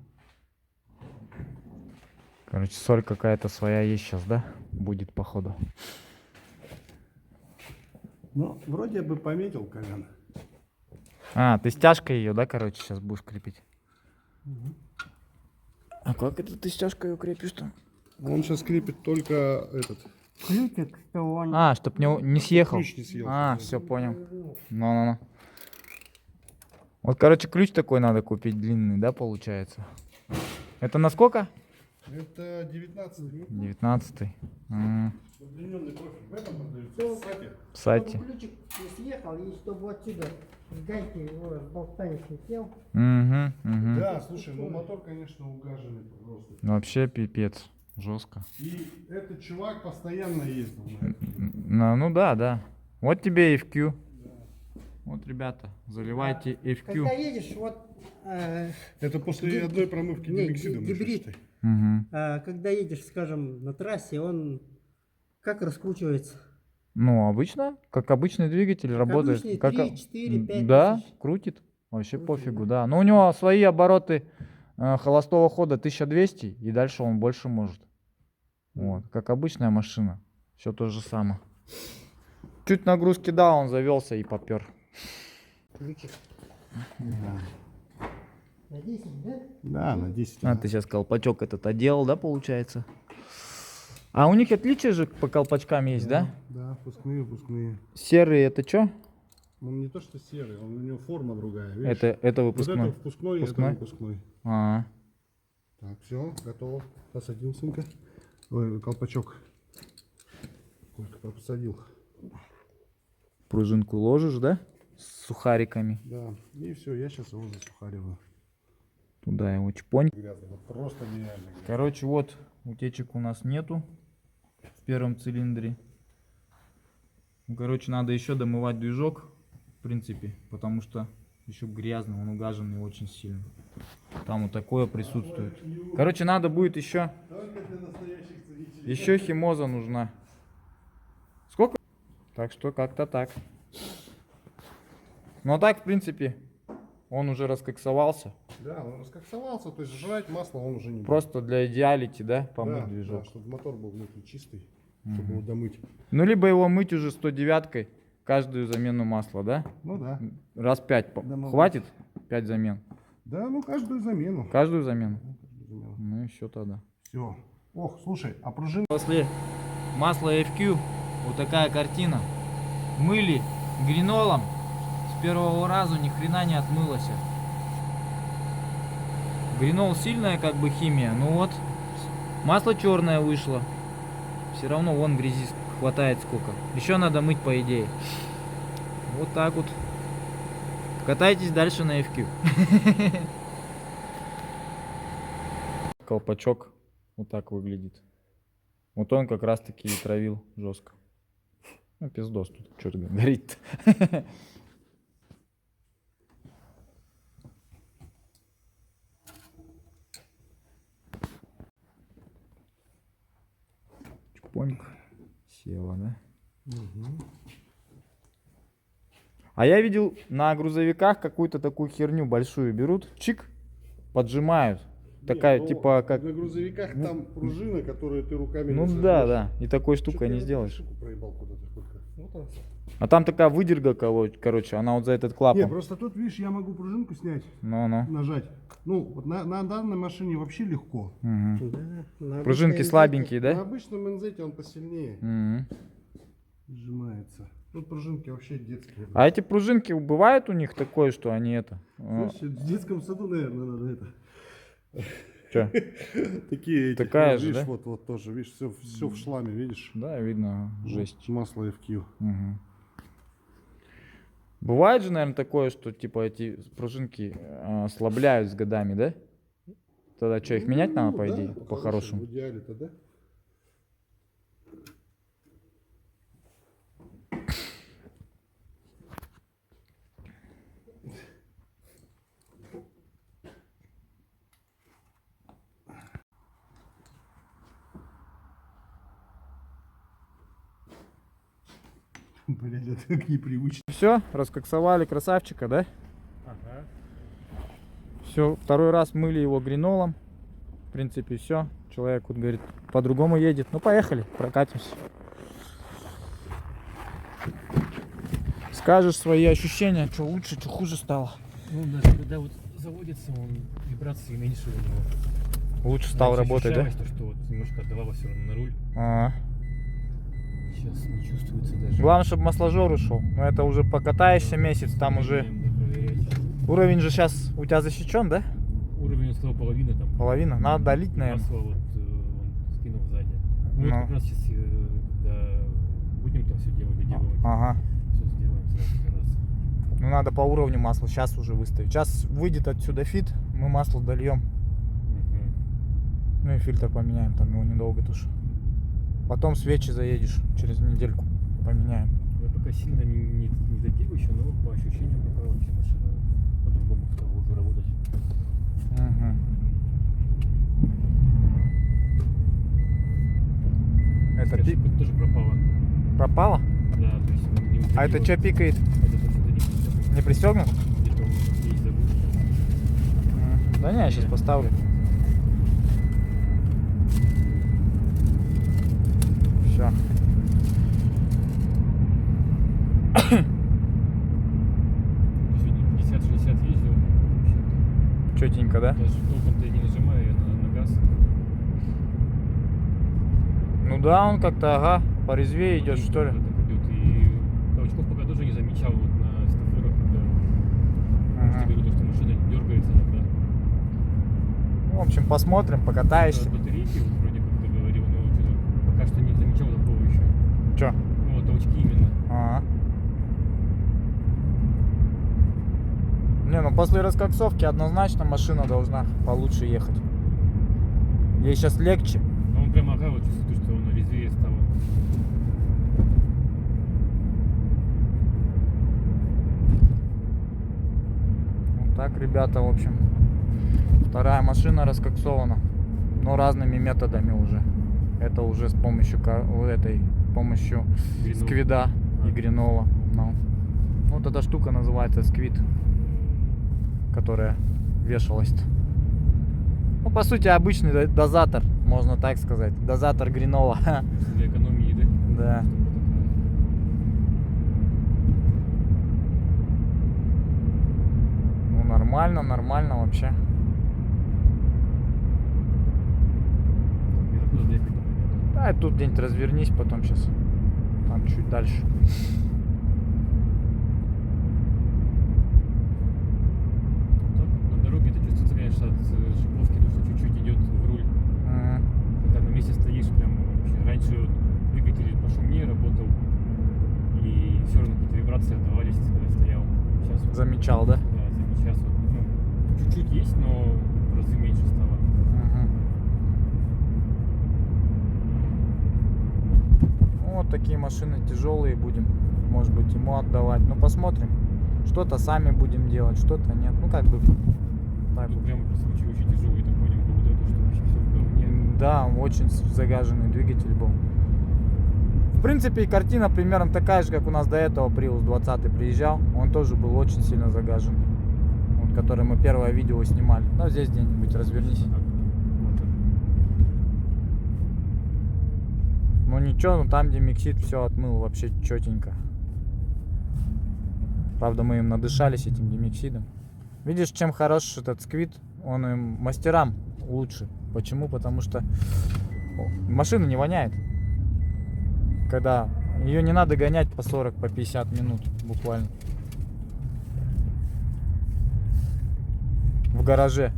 Speaker 1: Короче, соль какая-то своя есть сейчас, да? Будет, походу.
Speaker 3: ну, вроде бы пометил, Колян.
Speaker 1: А, ты стяжкой ее, да, короче, сейчас будешь крепить? А как это ты стяжкой ее крепишь-то?
Speaker 3: Он сейчас крепит только этот.
Speaker 4: Ключик, что он...
Speaker 1: А, чтоб не съехал.
Speaker 3: Ключ не съел.
Speaker 1: А, все, понял. Ну. Вот, короче, ключ такой надо купить длинный, да, получается? Это на сколько?
Speaker 3: Это 19.
Speaker 1: 19-й.
Speaker 3: Удлиненный профиль. В этом продается. Кстати,
Speaker 1: В сайте.
Speaker 4: Чтобы ключик не съехал, и чтобы отсюда с гайки его с болтами слетел.
Speaker 1: Угу.
Speaker 3: да, слушай, ну мотор, конечно, угаженный просто.
Speaker 1: Вообще пипец. Жестко.
Speaker 3: И этот чувак постоянно ездил на этом.
Speaker 1: Ну да. Вот тебе FQ. Вот, ребята, заливайте
Speaker 4: Когда
Speaker 1: FQ.
Speaker 4: едешь, вот...
Speaker 3: Это после одной промывки
Speaker 4: не,
Speaker 3: гибридом.
Speaker 4: гибрид.
Speaker 1: Угу.
Speaker 4: Когда едешь, скажем, на трассе, он как раскручивается?
Speaker 1: Ну, обычно, как обычный двигатель работает.
Speaker 4: обычный,
Speaker 1: Как
Speaker 4: 3, 4, 5
Speaker 1: Да,
Speaker 4: тысяч.
Speaker 1: крутит. Вообще
Speaker 4: Крутит,
Speaker 1: пофигу,
Speaker 4: да?
Speaker 1: да. Но у него свои обороты холостого хода 1200, и дальше он больше может. Вот, как обычная машина. Все то же самое. Чуть нагрузки дал, он завелся и попер.
Speaker 4: Ключик. На 10, да?
Speaker 3: Да, на 10.
Speaker 1: А, ты сейчас колпачок этот одел, да, получается? А у них отличия же по колпачкам есть, да?
Speaker 3: Да, выпускные.
Speaker 1: Серый это что?
Speaker 3: Он не то что серый, у него форма другая, видишь?
Speaker 1: Это
Speaker 3: Вот
Speaker 1: выпускной.
Speaker 3: это впускной,
Speaker 1: Впускной?
Speaker 3: это выпускной.
Speaker 1: А,
Speaker 3: Так, все, готово. Посадил, сынка. Ой, колпачок. Только посадил.
Speaker 1: пружинку ложишь, да? С сухариками.
Speaker 3: Да, и все, я сейчас его засухариваю.
Speaker 1: Туда его чпонь.
Speaker 3: Грязно, вот просто нереально.
Speaker 1: Короче, вот утечек у нас нету в первом цилиндре. Ну, короче, надо еще домывать движок, в принципе, потому что еще грязный, он угаженный очень сильно. Там вот такое присутствует. Короче, надо будет еще химоза нужна. Сколько? Так что как-то так. Ну а так, в принципе, он уже раскоксовался.
Speaker 3: Да, он раскоксовался, то есть жрать масло он уже не будет.
Speaker 1: Просто для идеалити, да, помыть
Speaker 3: Да,
Speaker 1: движок.
Speaker 3: да, чтобы мотор был внутри чистый, чтобы его домыть.
Speaker 1: Ну, либо его мыть уже 109-кой, каждую замену масла, да?
Speaker 3: Ну да.
Speaker 1: Раз 5.
Speaker 3: Домовой.
Speaker 1: Хватит? 5 замен.
Speaker 3: Да, ну каждую замену.
Speaker 1: Каждую замену? Ну и все тогда.
Speaker 3: Все. Ох, слушай, а пружина...
Speaker 1: После масла FQ вот такая картина. Мыли гринолом, с первого раза ни хрена не отмылось. Гринол сильная как бы химия, ну вот масло черное вышло. Все равно вон грязи хватает сколько. Еще надо мыть по идее. Вот так вот. Катайтесь дальше на FQ. Колпачок вот так выглядит. Вот он как раз таки и травил жестко. Ну, пиздос тут. Что-то горит. Чпоньк. Села, да? А я видел на грузовиках какую-то такую херню большую берут, чик, поджимают. Такая,
Speaker 3: Нет, ну,
Speaker 1: типа, как...
Speaker 3: На грузовиках там пружина, которую ты руками
Speaker 1: Ну
Speaker 3: не
Speaker 1: да,
Speaker 3: сожмешь.
Speaker 1: да. И такой
Speaker 3: Чё-то
Speaker 1: штукой
Speaker 3: я
Speaker 1: не
Speaker 3: эту
Speaker 1: сделаешь.
Speaker 3: штуку проебал куда-то сколько. Вот она.
Speaker 1: А там такая выдерга, короче, она вот за этот
Speaker 3: Не,
Speaker 1: клапан.
Speaker 3: просто тут, видишь, я могу пружинку снять,
Speaker 1: Ну-ну.
Speaker 3: нажать. Ну, вот на данной машине вообще легко.
Speaker 1: Мгм.
Speaker 4: Да, на
Speaker 1: Пружинки
Speaker 4: обычной
Speaker 1: слабенькие,
Speaker 3: На
Speaker 1: да?
Speaker 3: обычном НЗ он посильнее
Speaker 1: Мгм.
Speaker 3: сжимается. Тут пружинки вообще детские.
Speaker 1: А эти пружинки бывает у них такое, что они это...
Speaker 3: Слушай, в детском саду, наверное, надо это.
Speaker 1: Чё?
Speaker 3: Такие эти.
Speaker 1: Такая
Speaker 3: Вот,
Speaker 1: же,
Speaker 3: видишь,
Speaker 1: да?
Speaker 3: вот тоже, видишь, все в шламе, видишь?
Speaker 1: Да, видно, жесть.
Speaker 3: Масло FQ.
Speaker 1: Мгм. Бывает же, наверное, такое, что типа эти пружинки ослабляют с годами, да? Тогда что, их менять надо, по
Speaker 3: да,
Speaker 1: идее, по-хорошему?
Speaker 3: В идеале-то, да? Блядь, это так непривычно.
Speaker 1: Все, раскоксовали красавчика, да?
Speaker 2: Ага.
Speaker 1: Все, второй раз мыли его гринолом. В принципе, все. Человек вот говорит, по-другому едет. Ну, поехали, прокатимся. Скажешь свои ощущения, что лучше, что хуже стало.
Speaker 2: Ну, даже когда вот заводится, он вибрации меньше у него.
Speaker 1: Лучше стал
Speaker 2: Раньше
Speaker 1: работать, да?
Speaker 2: ощущалось то, что вот немножко отдавало все равно на руль.
Speaker 1: А.
Speaker 2: Сейчас не чувствуется даже.
Speaker 1: Главное, чтобы масложор ушел. Но это уже покатаешься месяц, там уже... Уровень же сейчас у тебя защищен, да?
Speaker 2: Уровень, он сказал, половина там.
Speaker 1: Половина. Надо долить, наверное.
Speaker 2: Масло вот он скинул сзади. Ну,
Speaker 1: Ну.
Speaker 2: вот как раз сейчас, когда будем там все делать, доделывать,
Speaker 1: Ага.
Speaker 2: все сделаем сразу раз.
Speaker 1: Ну, надо по уровню масла сейчас уже выставить. Сейчас выйдет отсюда фит, мы масло дольем. Ну и фильтр поменяем, там его недолго тоже. Потом свечи заедешь, через недельку поменяем.
Speaker 2: Я пока сильно не допил еще, но по ощущениям пока вообще машина по-другому стала уже работать.
Speaker 1: Угу. Это
Speaker 2: Скачка тоже пропала.
Speaker 1: пропало?
Speaker 2: Да, то есть он не уходил.
Speaker 1: А это что пикает?
Speaker 2: Это почему-то не пристегнуто.
Speaker 1: Не пристегнут?
Speaker 2: Где-то он есть заглушка.
Speaker 1: Да не, я сейчас поставлю. Все.
Speaker 2: Сегодня 50-60 ездил.
Speaker 1: Четенько, да?
Speaker 2: Даже толком-то и не нажимаю я на газ.
Speaker 1: Ну да, он как-то, ага, порезвее идет,
Speaker 2: И
Speaker 1: что ли.
Speaker 2: так идет. И толчков пока тоже не замечал вот на стафорах, когда
Speaker 1: Ага.
Speaker 2: тебе говорю, что машина дергается иногда.
Speaker 1: Ну, в общем, посмотрим, покатаешься.
Speaker 2: Батарейки, вот вроде как ты говорил, но что-то пока что не замечал такого еще.
Speaker 1: Че?
Speaker 2: Ну, вот толчки именно.
Speaker 1: Ага. Не, ну после раскоксовки однозначно машина должна получше ехать. Ей сейчас легче.
Speaker 2: А он прямо, ага, вот чувствует, что он резвее стал.
Speaker 1: Вот так, ребята, в общем. Вторая машина раскоксована. Но разными методами уже. Это уже с помощью помощью
Speaker 2: Гринол.
Speaker 1: сквида и
Speaker 2: А.
Speaker 1: гринола. Ну. Вот эта штука называется сквид, которая вешалась. Ну, по сути, обычный дозатор, можно так сказать. Дозатор гринола.
Speaker 2: Для экономии, да?
Speaker 1: Да. Ну, нормально, нормально вообще.
Speaker 2: Это куда доехать, например?
Speaker 1: Да, и тут где-нибудь развернись, потом сейчас. Там чуть дальше.
Speaker 2: Так, на дороге это чувствуется, конечно, от шиповки, то, что чуть-чуть идет в руль.
Speaker 1: М.
Speaker 2: Когда на месте стоишь, прям вообще. Раньше вот двигатель пошумнее работал, и все равно какие-то вибрации отдавались, когда стоял. Сейчас вот,
Speaker 1: Замечал, да?
Speaker 2: сейчас вот, ну, чуть-чуть есть, но в разы меньше стало.
Speaker 1: Мгм. Ну, вот такие машины тяжелые будем, может быть, ему отдавать. Ну, посмотрим. Что-то сами будем делать, что-то нет. Ну, как бы так
Speaker 2: Тут
Speaker 1: вот.
Speaker 2: прям по случаю очень тяжелый, так понял, был, да, то, что вообще все в говне.
Speaker 1: Да, очень загаженный двигатель был. В принципе, и картина примерно такая же, как у нас до этого Prius 20 приезжал. Он тоже был очень сильно загаженный. Вот, который мы первое видео снимали. Ну, здесь где-нибудь развернись.
Speaker 2: Так, вот.
Speaker 1: Ну ничего, ну там, где миксит, все отмыл вообще четенько. Правда, мы им надышались этим демиксидом. Видишь, чем хорош этот сквид? Он им мастерам лучше. Почему? Потому что машина не воняет. Когда ее не надо гонять по 40, по 50 минут буквально. В гараже.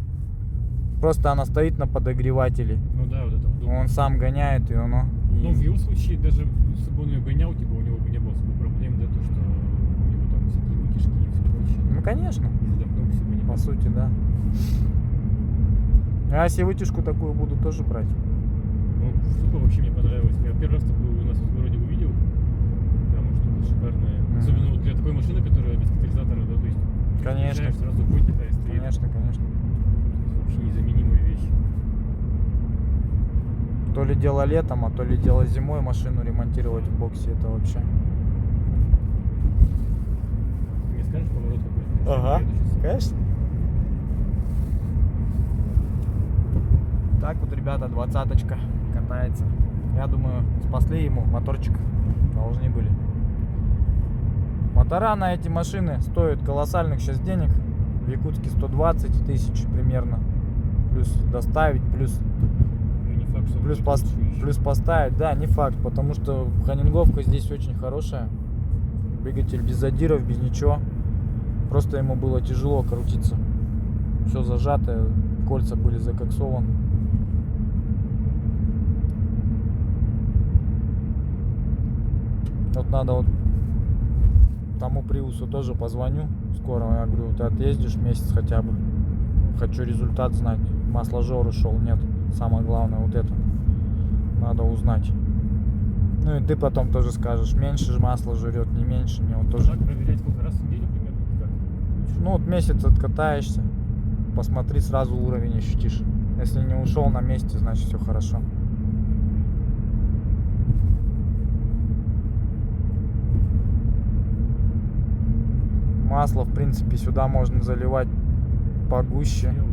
Speaker 1: Просто она стоит на подогревателе.
Speaker 2: Ну да, вот это удобно.
Speaker 1: Он сам гоняет, и оно...
Speaker 2: Ну, в его случае, даже если бы он ее гонял, типа, у него бы не было особо проблем, да, то, что у него там всякие выкиши
Speaker 1: конечно,
Speaker 2: Если запнулся,
Speaker 1: по
Speaker 2: понимаешь.
Speaker 1: сути, да. А если вытяжку такую буду тоже брать?
Speaker 2: Ну, штука вообще мне понравилась. Я первый раз такую у нас в городе увидел. Прям штука шикарная.
Speaker 1: Мгм.
Speaker 2: Особенно вот для такой машины, которая без катализатора, да, то есть
Speaker 1: Конечно.
Speaker 2: приезжаешь, сразу путь такая стоит.
Speaker 1: Конечно, конечно.
Speaker 2: Вообще незаменимая вещь.
Speaker 1: То ли дело летом, а то ли дело зимой машину ремонтировать в боксе, это вообще.
Speaker 2: Ты мне скажешь поворот какой-то?
Speaker 1: Ага.
Speaker 2: Я еду щас.
Speaker 1: Конечно. Так вот, ребята, 20-очка катается. Я думаю, спасли ему моторчик. Должны были. Мотора на эти машины стоят колоссальных сейчас денег. В Якутске 120 тысяч примерно. Плюс доставить, плюс
Speaker 2: Ну, не факт, что
Speaker 1: Плюс,
Speaker 2: будет лучше еще.
Speaker 1: плюс поставить, да, не факт, потому что ханинговка здесь очень хорошая. Двигатель без задиров, без ничего. Просто ему было тяжело крутиться. Все зажато, кольца были закоксованы. Вот надо вот тому Приусу тоже позвоню скоро. Я говорю, ты отъездишь месяц хотя бы. Хочу результат знать. Масложор ушел, нет. Самое главное вот это. Надо узнать. Ну и ты потом тоже скажешь, меньше же масла жрет, не меньше. Мне вот тоже.
Speaker 2: Так проверять сколько раз в неделю примерно? Как? Лучше.
Speaker 1: Ну вот месяц откатаешься, посмотри, сразу уровень ощутишь. Если не ушел на месте, значит все хорошо. Масло, в принципе, сюда можно заливать погуще.
Speaker 2: Хотел, да.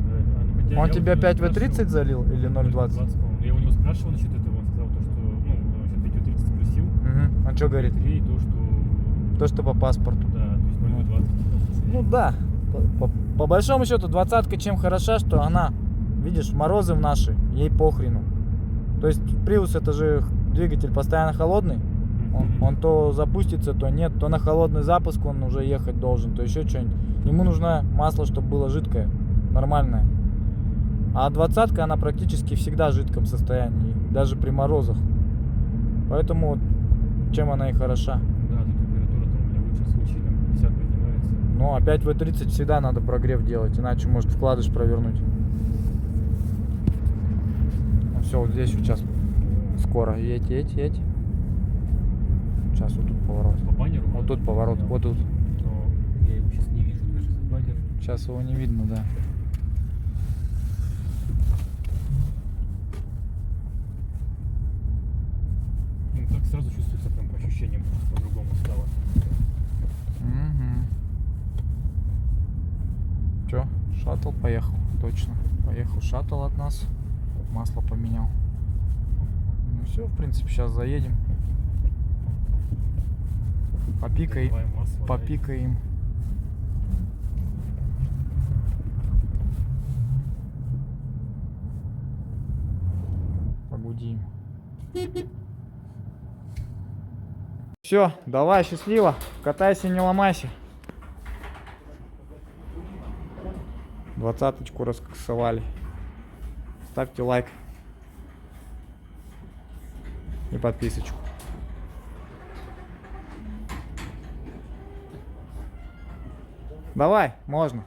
Speaker 2: Ну, хотя
Speaker 1: Он
Speaker 2: я
Speaker 1: тебя
Speaker 2: у него
Speaker 1: 5В30
Speaker 2: спрашивал.
Speaker 1: залил или 0,20?
Speaker 2: 0,20, я у него спрашивал насчет этого, он сказал то, что, ну, насчет 5,30 спросил.
Speaker 1: Угу. Он что говорит?
Speaker 2: И то, что,
Speaker 1: То, что по паспорту.
Speaker 2: да, то есть 0,20.
Speaker 1: Ну да. По большому счету, 20-ка чем хороша, что она, видишь, морозы в наши, ей похрену. То есть Prius это же двигатель постоянно холодный. Он то запустится, то нет, то на холодный запуск он уже ехать должен, то еще что-нибудь. Ему нужно масло, чтобы было жидкое, нормальное. А 20-ка она практически всегда в жидком состоянии, даже при морозах. Поэтому вот чем она и хороша.
Speaker 2: Да, тут температура там у меня в лучшем случае там 50 поднимается.
Speaker 1: Ну, а 5В30 всегда надо прогрев делать, иначе может вкладыш провернуть. Ну, все, вот здесь сейчас скоро. Едь. Сейчас вот тут поворот.
Speaker 2: По баннеру?
Speaker 1: Вот тут поворот,
Speaker 2: Да.
Speaker 1: вот тут.
Speaker 2: Но я его сейчас не вижу, кажется, баннер.
Speaker 1: Сейчас его не видно, да.
Speaker 2: Ну, так сразу чувствуется прям по ощущениям, просто по-другому стало.
Speaker 1: Угу. Че, шаттл поехал, точно. Поехал шаттл от нас. Масло поменял. Ну все, в принципе, сейчас заедем. Попикаем.
Speaker 2: Заливаем масло, да, и-
Speaker 1: Попикаем. Погудим. Все, давай, счастливо. Катайся, не ломайся. 20-очку раскосовали. Ставьте лайк. И подписочку. Давай, можно.